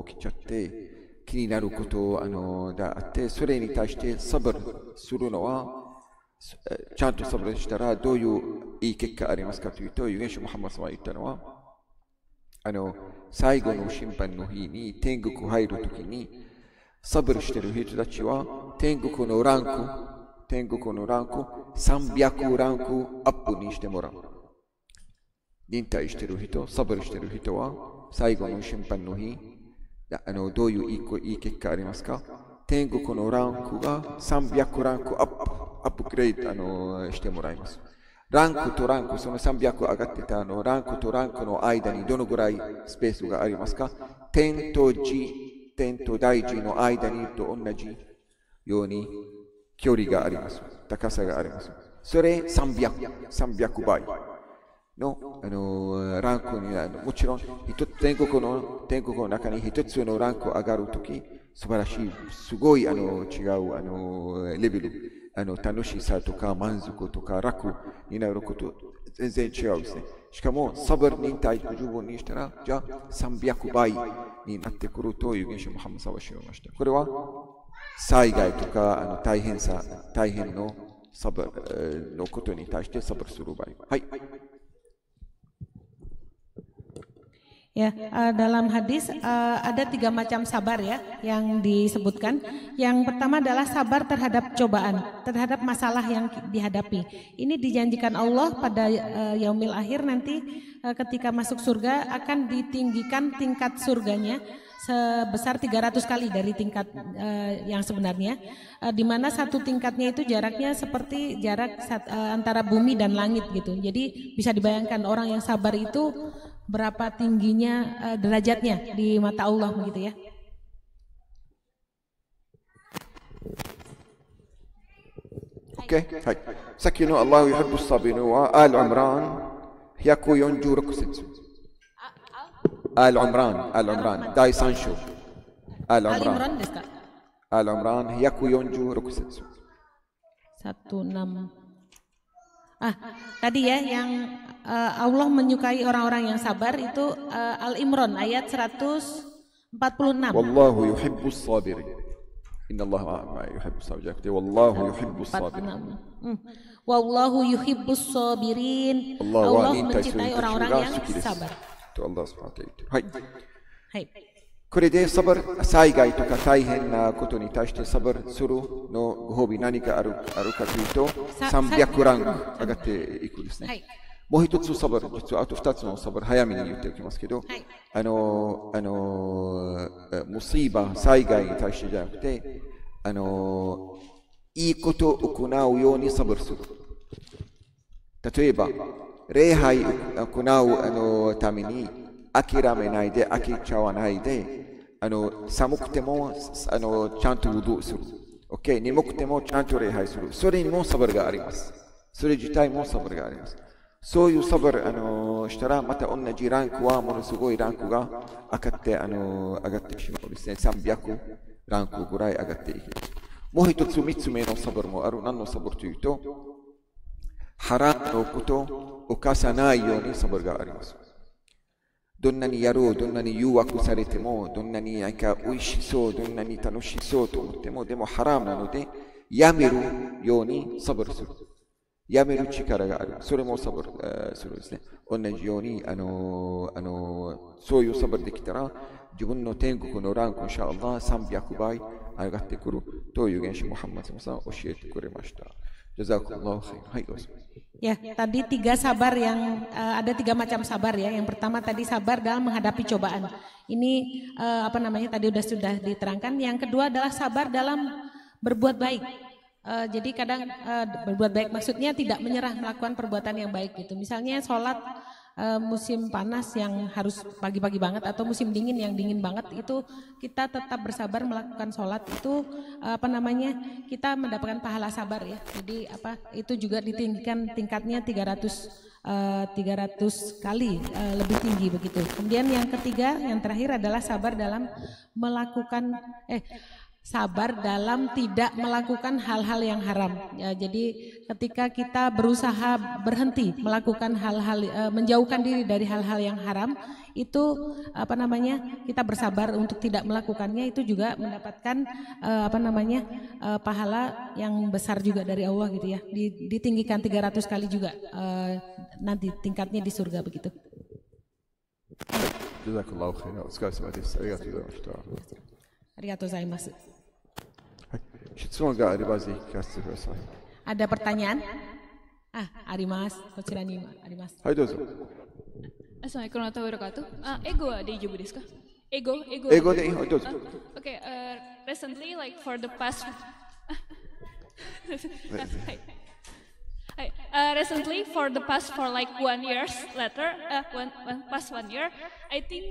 起きちゃって気になることがあって、それに対してサブルするのはちゃんとサブルしたらどういういい結果ありますかというと、預言者ムハンマドさんが言ったのは最後の審判の日に天国入るときにサブルしている人たちは天国のランク300ランクアップにしてもらう。忍耐している人、サブルしている人は最後の審判の日どういういい結果ありますか？天国のランクが300ランクアップグレードしてもらいます。ランクとランク、その300上がってたランクとランクの間にどのぐらいスペースがありますか？天と大地の間にと同じように距離があります。高さがあります。それ300倍のランクになる。もちろん天国の中に一つのランク上がるとき素晴らしい、すごい違うレベル、楽しさとか満足とか楽になること全然違うですね。しかもサブル忍耐十分にしたらじゃあ300倍になってくると預言者ムハンマドさんはおっしゃいました。これは災害とか大変のサブルのことに対してサブルする場合。はい。Ya, dalam hadis ada 3 macam sabar ya yang disebutkan. Yang pertama adalah sabar terhadap cobaan, terhadap masalah yang dihadapi. Ini dijanjikan Allah pada yaumil akhir nanti ketika masuk surga akan ditinggikan tingkat surganya sebesar 300 kali dari tingkat yang sebenarnya, di mana satu tingkatnya itu jaraknya seperti jarak antara bumi dan langit gitu. Jadi bisa dibayangkan orang yang sabar itu berapa tingginya derajatnya di mata Allah begitu ya. Oke,はい。さっきのアラーユヒブスサビルはアル・アムラン146節。آل عمران آل عمران داي سانشو آل Ali عمران Imran desu ka? آل عمران هياكو يونجو روكوسيتسو 16. Tadi ya yang Allah menyukai orang-orang yang sabar itu Al-Imran ayat 146. والله يحب الصابرين إن الله ما يحب الصابرين والله يحب الصابرين Wallahu yuhibbus sabirin. Allah mencintai orang-orang yang sabar. To Allah subhanahu wa ta'ala. Hai. Hai. これでサバル、災害とか大変なことに対してサバルするのご褒美何かあるかというと、300ランク上がっていくんですね。はい、もう一つサバル、実はあと2つのサバル早めに言っておきますけど、はい、ムシーバ、災害に対してじゃなくて、いいことを行うようにサバルする。例えば、礼拝を行うために、諦めないで、飽きちゃわないで、寒くてもちゃんとウドする。OK、眠くてもちゃんと礼拝する。それにもサバルがあります。それ自体もサバルがあります。そういうサバルしたら、また同じランクはものすごいランクが上がってしまうんですね。300ランクぐらい上がっていきます。もう一つ、三つ目のサバルもある。何のサバルというと、ハラムのことを犯さないようにサバルがあります。どんなにやろう、どんなに誘惑されても、どんなになんか美味しそう、どんなに楽しそうと思っても、でもハラムなので、やめるようにサブルする。やめる力がある。それもサブルするですね。同じように、そういうサブルできたら、自分の天国のランク、インシャアラ300倍上がってくるという原始ムハンマドさん教えてくれました。Jazakallahu khair. Hai, ya, tadi 3 sabar yang ada 3 macam sabar ya. Yang pertama tadi sabar dalam menghadapi cobaan. Ini tadi sudah diterangkan. Yang kedua adalah sabar dalam berbuat baik. Jadi kadang berbuat baik maksudnya tidak menyerah melakukan perbuatan yang baik gitu. Misalnya sholat musim panas yang harus pagi-pagi banget atau musim dingin yang dingin banget itu kita tetap bersabar melakukan sholat itu kita mendapatkan pahala sabar ya. Jadi itu juga ditinggikan tingkatnya 300 kali lebih tinggi begitu. Kemudian yang ketiga, yang terakhir adalah sabar dalam sabar dalam tidak melakukan hal-hal yang haram. Ya, jadi ketika kita berusaha berhenti melakukan hal-hal, menjauhkan diri dari hal-hal yang haram, itu kita bersabar untuk tidak melakukannya, itu juga mendapatkan pahala yang besar juga dari Allah gitu ya. Ditinggikan 300 kali juga nanti tingkatnya di surga begitu. Jazakallahu khairan. Arigatou gozaimasu. Ada pertanyaan? Arimasu. Kochira ni arimasu. Hai, dozo. Assalamualaikum warahmatullahi wabarakatuh. Ego de ijobu desu ka? Ego deいい。どうぞ。Okay, recently like for the past recently for like 1 year later, past 1 year, I think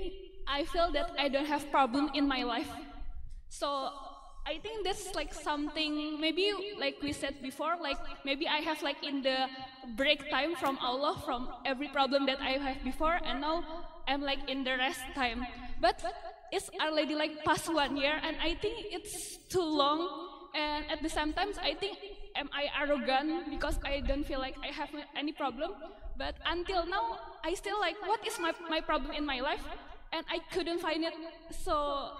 I feel that I don't have problem in my life. So I think that's like something maybe like we said before, like maybe I have like in the break time from Allah from every problem that I have before, and now I'm like in the rest time. But it's already like past 1 year, and I think it's too long. And at the same time, I think am I arrogant because I don't feel like I have any problem. But until now, I still like what is my problem in my life, and I couldn't find it. So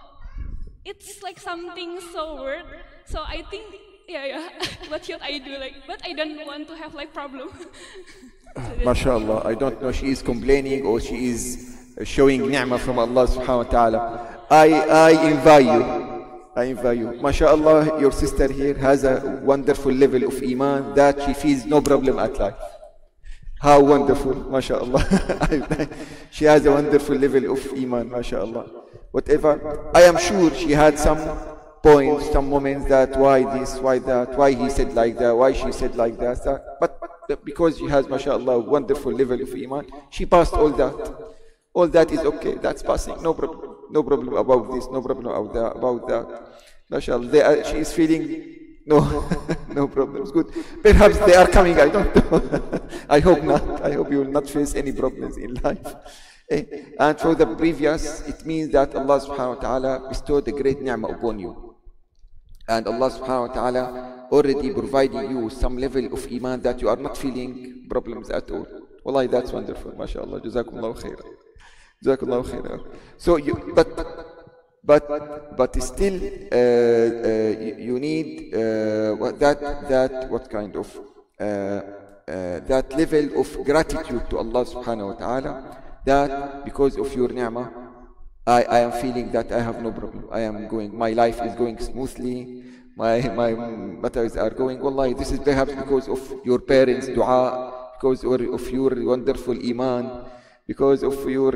it's like something so weird. So I think, yeah. What should I do? Like, but I don't want to have like problem. MashaAllah, I don't know she is complaining or she is showing ni'mah from Allah subhanahu wa ta'ala. I invite you. MashaAllah, your sister here has a wonderful level of iman that she feels no problem at life. How wonderful, MashaAllah. She has a wonderful level of iman, MashaAllah. Whatever, I am sure she had some points, some moments that why this, why that, why he said like that, why she said like that. But because she has, mashallah, wonderful level of iman, she passed all that. All that is okay, that's passing, no problem about this, no problem about that. Mashallah, she is feeling no problems, good. Perhaps they are coming, I don't know. I hope not. I hope you will not face any problems in life. And for the previous, it means that Allah subhanahu wa ta'ala bestowed a great ni'mah upon you. And Allah subhanahu wa ta'ala already provided you some level of iman that you are not feeling problems at all. Wallahi, that's wonderful. MashaAllah. Jazakumullahu khairan. Jazakumullahu khairan. So, but still, you need what kind of that level of gratitude to Allah subhanahu wa ta'ala, that because of your ni'mah, I am feeling that I have no problem. My life is going smoothly. My matters are going. Wallahi, this is perhaps because of your parents' dua, because of your wonderful iman, because of your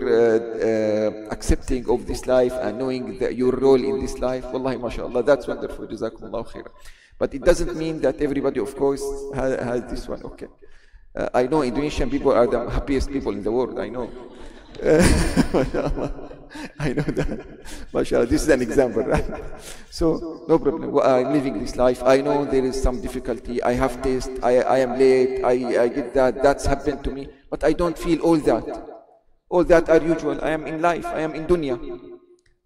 accepting of this life and knowing that your role in this life. Wallahi, mashallah, that's wonderful. Jazakumullahu khairan. But it doesn't mean that everybody, of course, has this one. Okay. I know Indonesian people are the happiest people in the world. I know. I know that. MashaAllah, this is an example, right? So, no problem. I'm living this life. I know there is some difficulty. I have taste. I am late. I get that. That's happened to me. But I don't feel all that. All that are usual. I am in life. I am in dunya.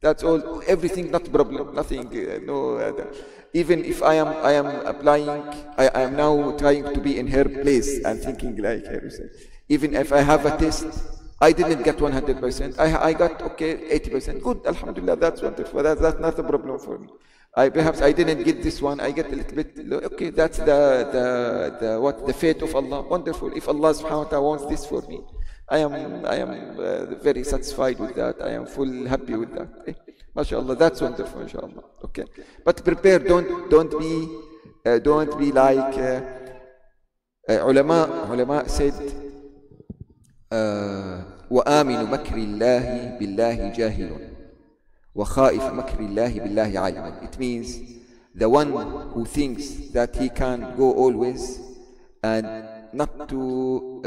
That's all. Everything not problem. Nothing. Even if I am applying, I am now trying to be in her place and thinking like her. Even if I have a test, I didn't get 100%. I got okay 80%. Good, alhamdulillah. That's wonderful. That's not a problem for me. Perhaps I didn't get this one. I get a little bit. Okay, that's the fate of Allah. Wonderful. If Allah subhanahu wa ta'ala wants this for me, I am very satisfied with that. I am full happy with that. MashaAllah, that's wonderful, inshallah. Okay, but prepare. Don't be like ulama said. وآمن مكر الله بالله جاهل وخائف مكر الله بالله عالم. It means the one who thinks that he can go always and not to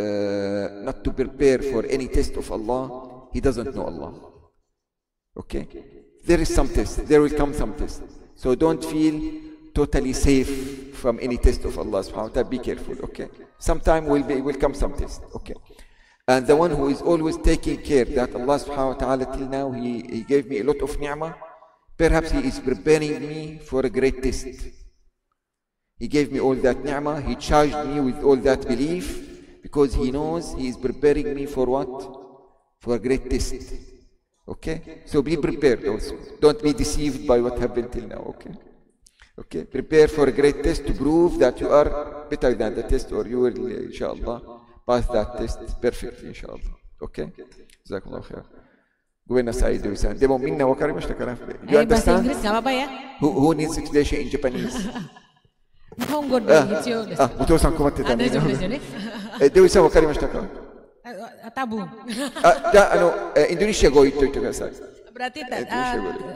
prepare for any test of Allah, he doesn't know Allah. Okay, there is some test. There will come some test. So don't feel totally safe from any test of Allah subhanahu wa ta'ala. Be careful. Okay, sometime will come some test. Okay. And the one who is always taking care that Allah subhanahu wa ta'ala till now he gave me a lot of ni'mah, perhaps he is preparing me for a great test. He gave me all that ni'mah, he charged me with all that belief because he knows he is preparing me for what? For a great test. Okay? So be prepared also. Don't be deceived by what happened till now. Okay? Okay? Prepare for a great test to prove that you are better than the test, or you will, inshallah, pass that test perfectly, inshallah. Okay? Jazakumullah khair. Gwen Said Wisan. Demo minna wa karimashita kana. You understand? Bahasa Inggris enggak apa-apa ya? Who needs explanation in Japanese? Nihongo de ichiyo desu. Muto-san komatte ta ne. 大丈夫ですよね。デウイさんわかりましたか？多分。じゃあインドネシア語を言っといてください。Berarti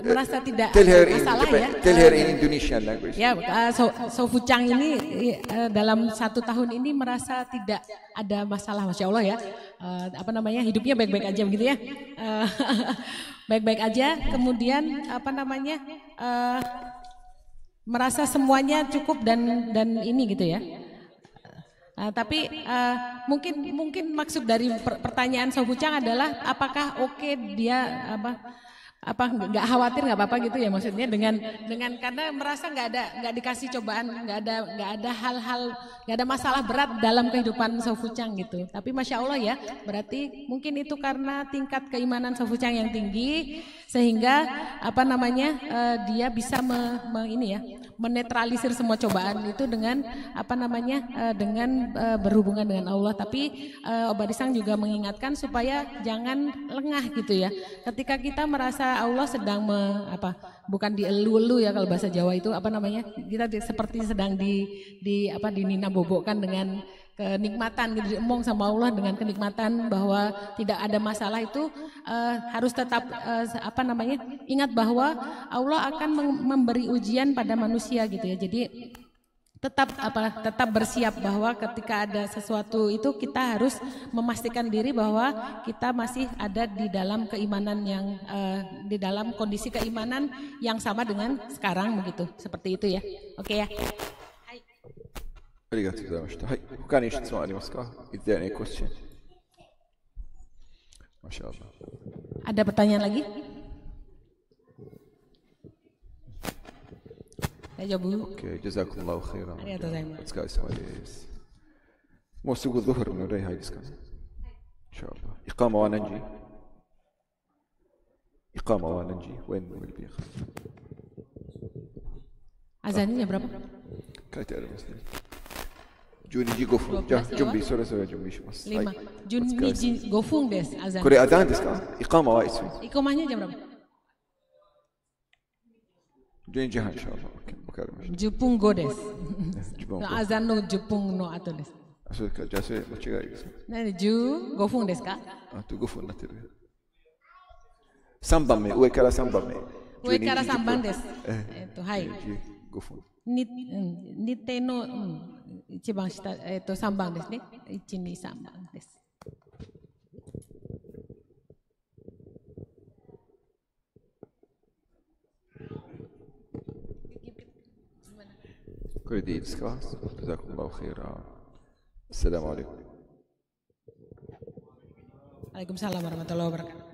merasa tidak masalah ya. Tell her in Indonesian language. Ya, So Fuchang ini dalam 1 tahun ini merasa tidak ada masalah, masya Allah ya. Hidupnya baik-baik aja begitu ya. Baik-baik aja. Kemudian merasa semuanya cukup dan ini gitu ya. Tapi mungkin maksud dari pertanyaan So Fuchang adalah apakah dia nggak khawatir, nggak apa-apa gitu ya, maksudnya dengan karena merasa nggak dikasih cobaan, nggak ada hal-hal, nggak ada masalah berat dalam kehidupan So Fuchang gitu. Tapi masya Allah ya, berarti mungkin itu karena tingkat keimanan So Fuchang yang tinggi sehingga dia bisa menetralisir semua cobaan itu dengan berhubungan dengan Allah. Tapi Obadisang juga mengingatkan supaya jangan lengah gitu ya. Ketika kita merasa Allah sedang bukan dielu-elu ya kalau bahasa Jawa itu kita seperti sedang dinina bobokkan dengan kenikmatan gitu, diemong sama Allah dengan kenikmatan bahwa tidak ada masalah itu, harus tetap ingat bahwa Allah akan memberi ujian pada manusia gitu ya. Jadi tetap bersiap bahwa ketika ada sesuatu itu kita harus memastikan diri bahwa kita masih ada di dalam keimanan yang di dalam kondisi keimanan yang sama dengan sekarang begitu, seperti itu ya. Oke ya. Hai. 他に質問ありますか? Is there any question? まし Insyaallah. Ada pertanyaan lagi? Saya jawab dulu. اوكي جزاكم الله خيرا. Arigatou gozaimasu. Let's go سواليس. مو سوق الظهر من وراي هاي ديسكان. ان شاء الله. اقامه وانا نجي. اقامه وانا نجي وين البيخ؟ Azannya berapa? كاي تعرف مسلم. جوني جي غوفو. جنبي سوري جنبي شو بس. 5. Junmi Gofung des azan. كوري اذان ديسكان. اقامه وايسوي. Ikomahnya jam berapa? جوني جهه ان شاء الله. اوكي مكارم. Jepung go des. جبون. No azan no Jepung no ato des. اسوي جاسوي ما تشيغاي. Nani ju Gofung des ka? تو غوفو نتر. سامبامي وي كارا سامبامي. Ue kara sambang des. Hai. غوفو. Nite no ichiban shita sambang desu ne. 1 2 3です。كل دي ديسكاس. جزاكم الله خيرا. السلام عليكم. Waalaikumsalam warahmatullahi wabarakatuh.